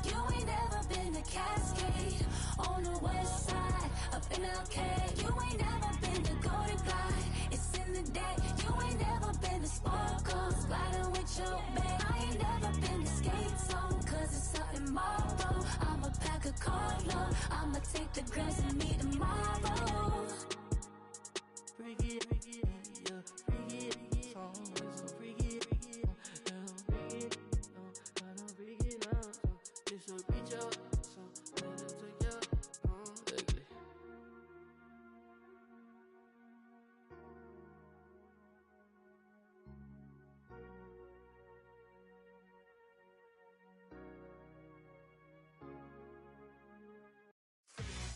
You ain't never been to Cascade. On the west side, up in Arcade. You ain't never been to Golden Glide. It's in the day. You ain't never been to Sparkles, gliding with your babe. I ain't never been to Skate Zone, cause it's something tomorrow. I'ma pack a carload. I'ma take the grams and meet tomorrow. Bring it, yeah, bring it, song, so bring it, bring it, I don't bring it out, so this will reach out, so let it take out, ugly.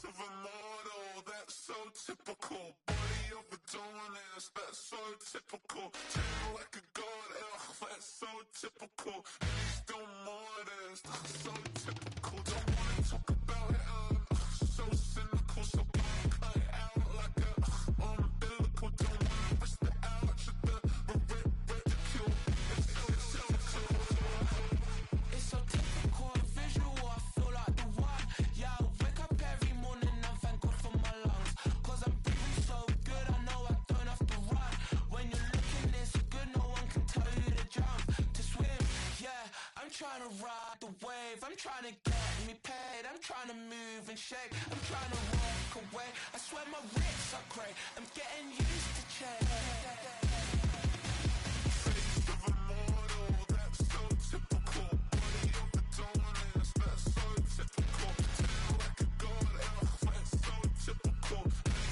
Of a model, that's so typical. Body of a Adonis, that's so typical. Tail like a god, that's so typical. He's still modest, so typical. Don't wanna talk about it, so cynical. So I cut it out like a umbilical. Don't wanna risk the ouch of the ridicule. It's so typical, visual, I feel like the one. Yeah, I wake up every morning and thank God for my lungs. Cause I'm breathing so good, I know I don't have to run. When you're looking this good, no one can tell you to jump, to swim. Yeah, I'm trying to ride the wave, I'm trying to get me paid, I'm trying to move and shake, I'm trying to walk away. I swear my wrists are great, I'm getting used to change. Face of a model, that's so typical. Body of a Adonis, that's so typical. Tail like a god, that's so typical.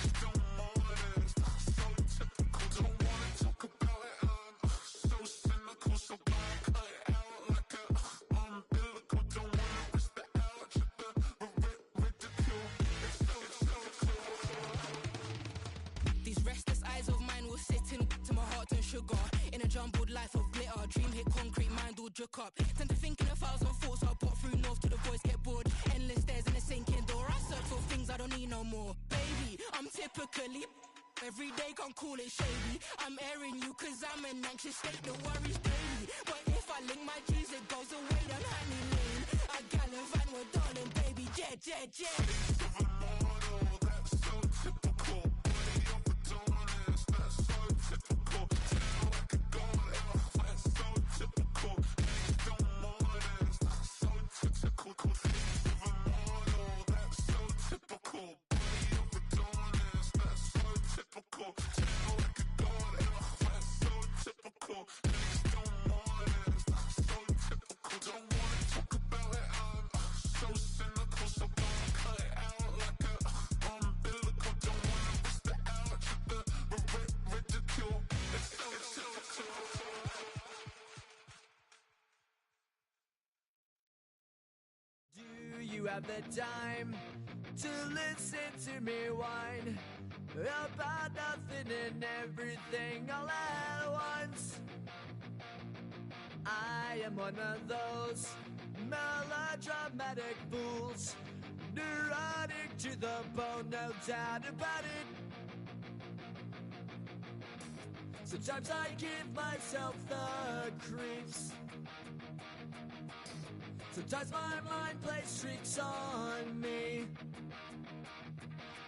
He's still modest, so typical. Don't wanna talk about it, so cynical. So I cut it out like a umbilical. Don't wanna risk the ouch of the ridicule. These restless eyes of mine will sit in to my heart and sugar. In a jumbled life of glitter, dream hit concrete, mind all jook up. Tend to think in 1,000 thoughts, I'll put through north to the voice, get bored. Endless stairs in a sinking door, I search for things I don't need no more. Baby, I'm typically every day, can't call it shady. I'm airing you cause I'm an anxious state, the worries daily. But if I link my G's, it goes away down Honey Lane. I gallivant with darling, baby, jet. Face of a model, that's so typical. Body of a Adonis, that's so typical. Niggas don't want it, it's so typical. Don't wanna talk about it, I'm so cynical. So don't cut it out like a umbilical. Don't wanna bust it out to the ridicule. It's so typical. Do you have the time to listen to me whine about nothing and everything all at once? I am one of those melodramatic fools, neurotic to the bone, no doubt about it. Sometimes I give myself the creeps. Sometimes my mind plays tricks on me.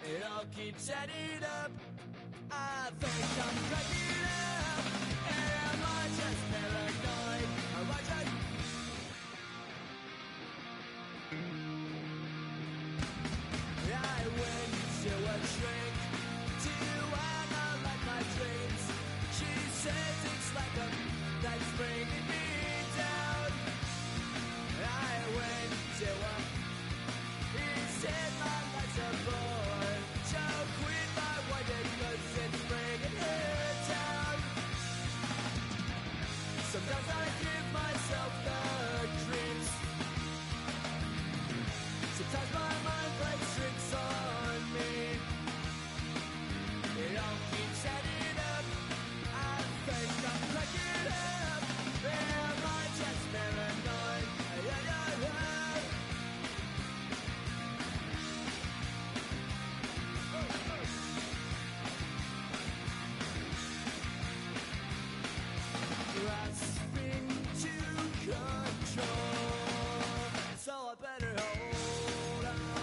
It all keeps adding up. I think I'm cracking up. Am I just paranoid? Am I just... I went to a shrink to analyze my dreams. She says it's like a that's bringing me down. I went to a... He said my life's a bore. So quit my white cause it's bringing her down. Sometimes I give myself the creeps. Sometimes my mind plays tricks on me. It all keeps adding up. I think I'm cracking up. Am I just paranoid? Yeah, yeah, yeah. Grasping to control, so I better hold on.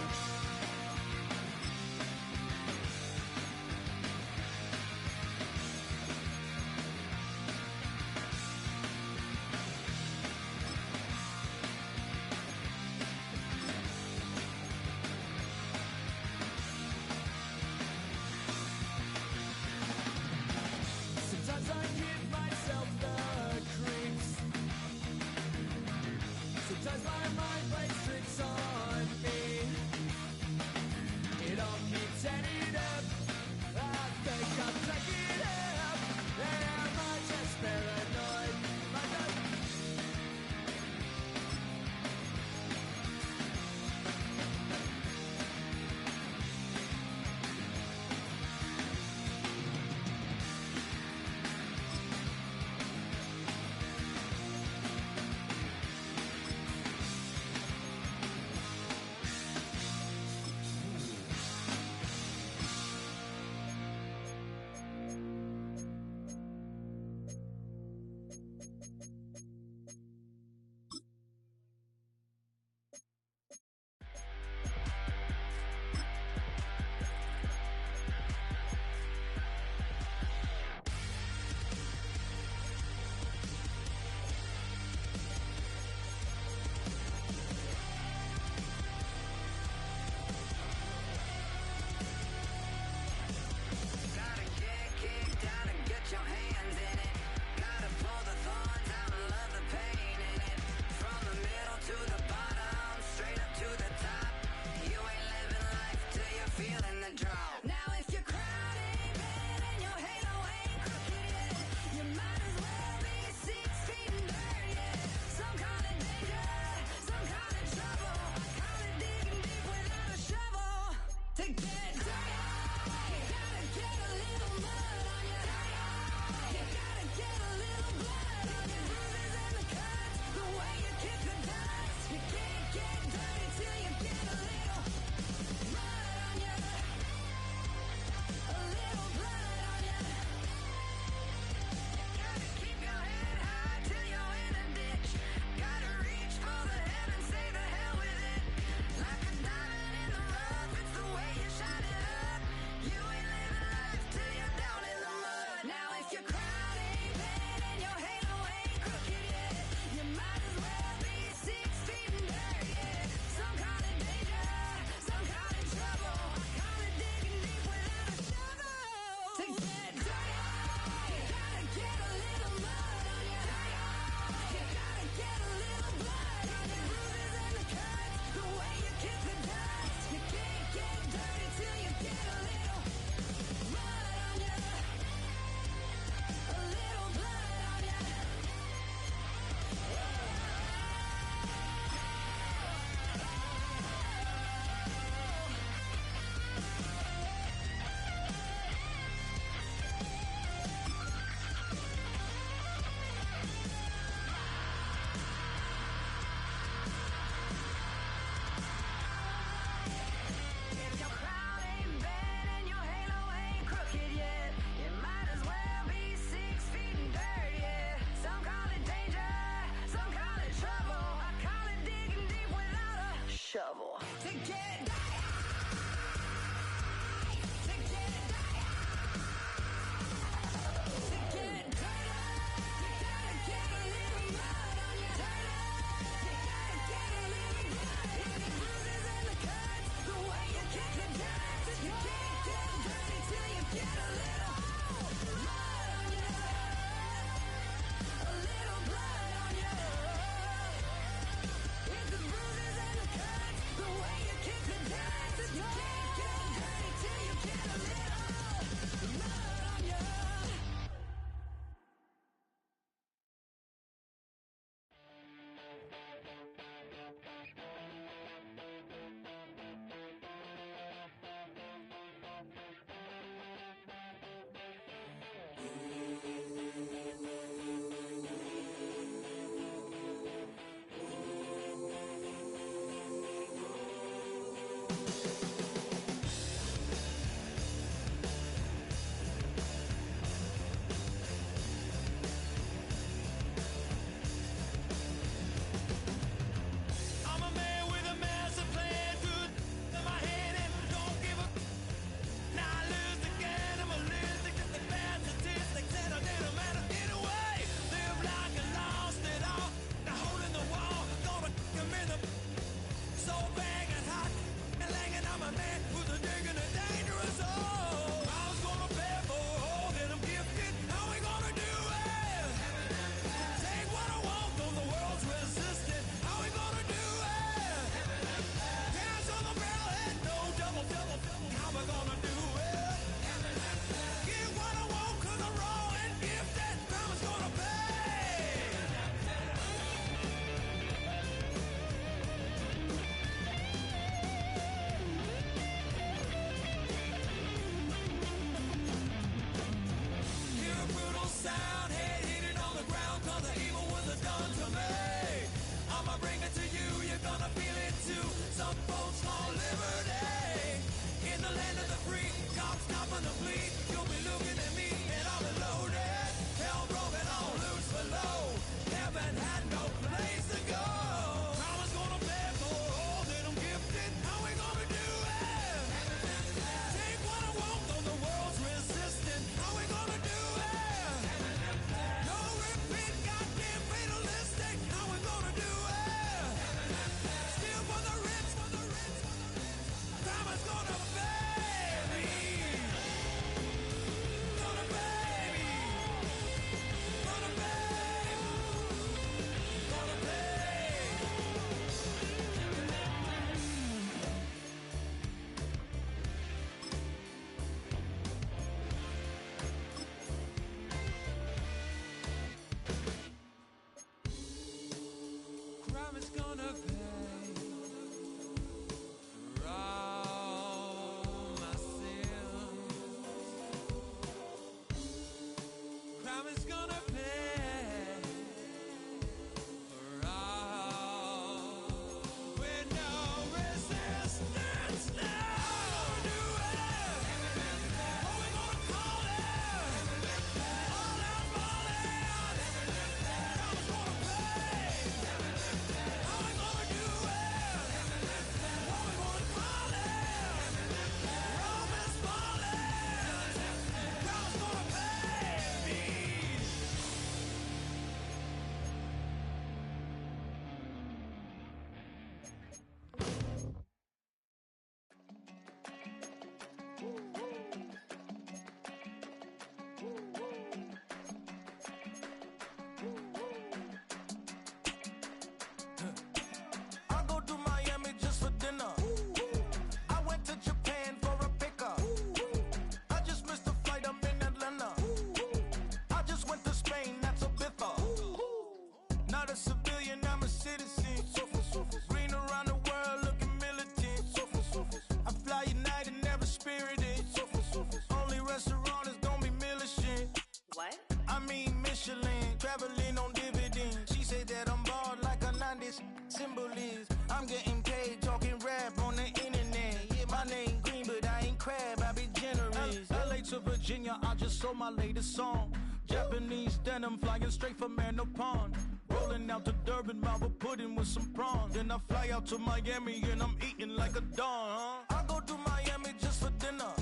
symbol is. I'm getting paid talking rap on the internet. Yeah, my name green, but I ain't crab, I be generous. LA to Virginia, I just sold my latest song. Japanese denim flying straight from Manapon. Rolling out to Durban, Malva pudding with some prawns. Then I fly out to Miami and I'm eating like a don. I go to Miami just for dinner.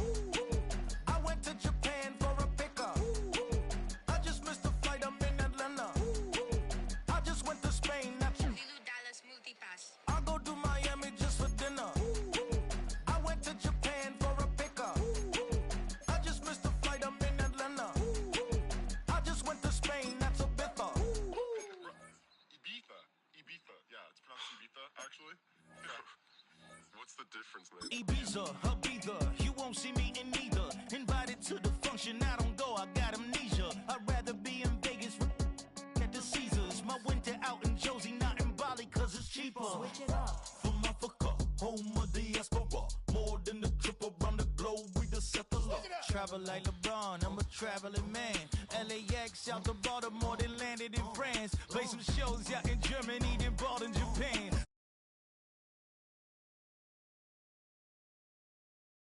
I went to Japan for a pickup. I just missed the flight, I'm in Atlanta. I just went to Spain, that's I go to Miami just for dinner. I went to Japan for a pickup. I just missed the flight, I'm in Atlanta. I just went to Spain, that's a Ibiza. Ibiza. Yeah, it's pronounced Ibiza, actually. What's the difference, man? Ibiza, Ibiza, you won't see me in neither. Invited to the function, I don't go, I got amnesia. I'd rather be in Vegas at the Caesars. My winter out in Josie, not in Bali, cause it's cheaper. Switch it up. From Africa, home of the diaspora. More than a trip around the globe, we the settler. Travel like LeBron, I'm a traveling man. LAX out to Baltimore, then landed in France. Play some shows out in Germany, then bought in Japan.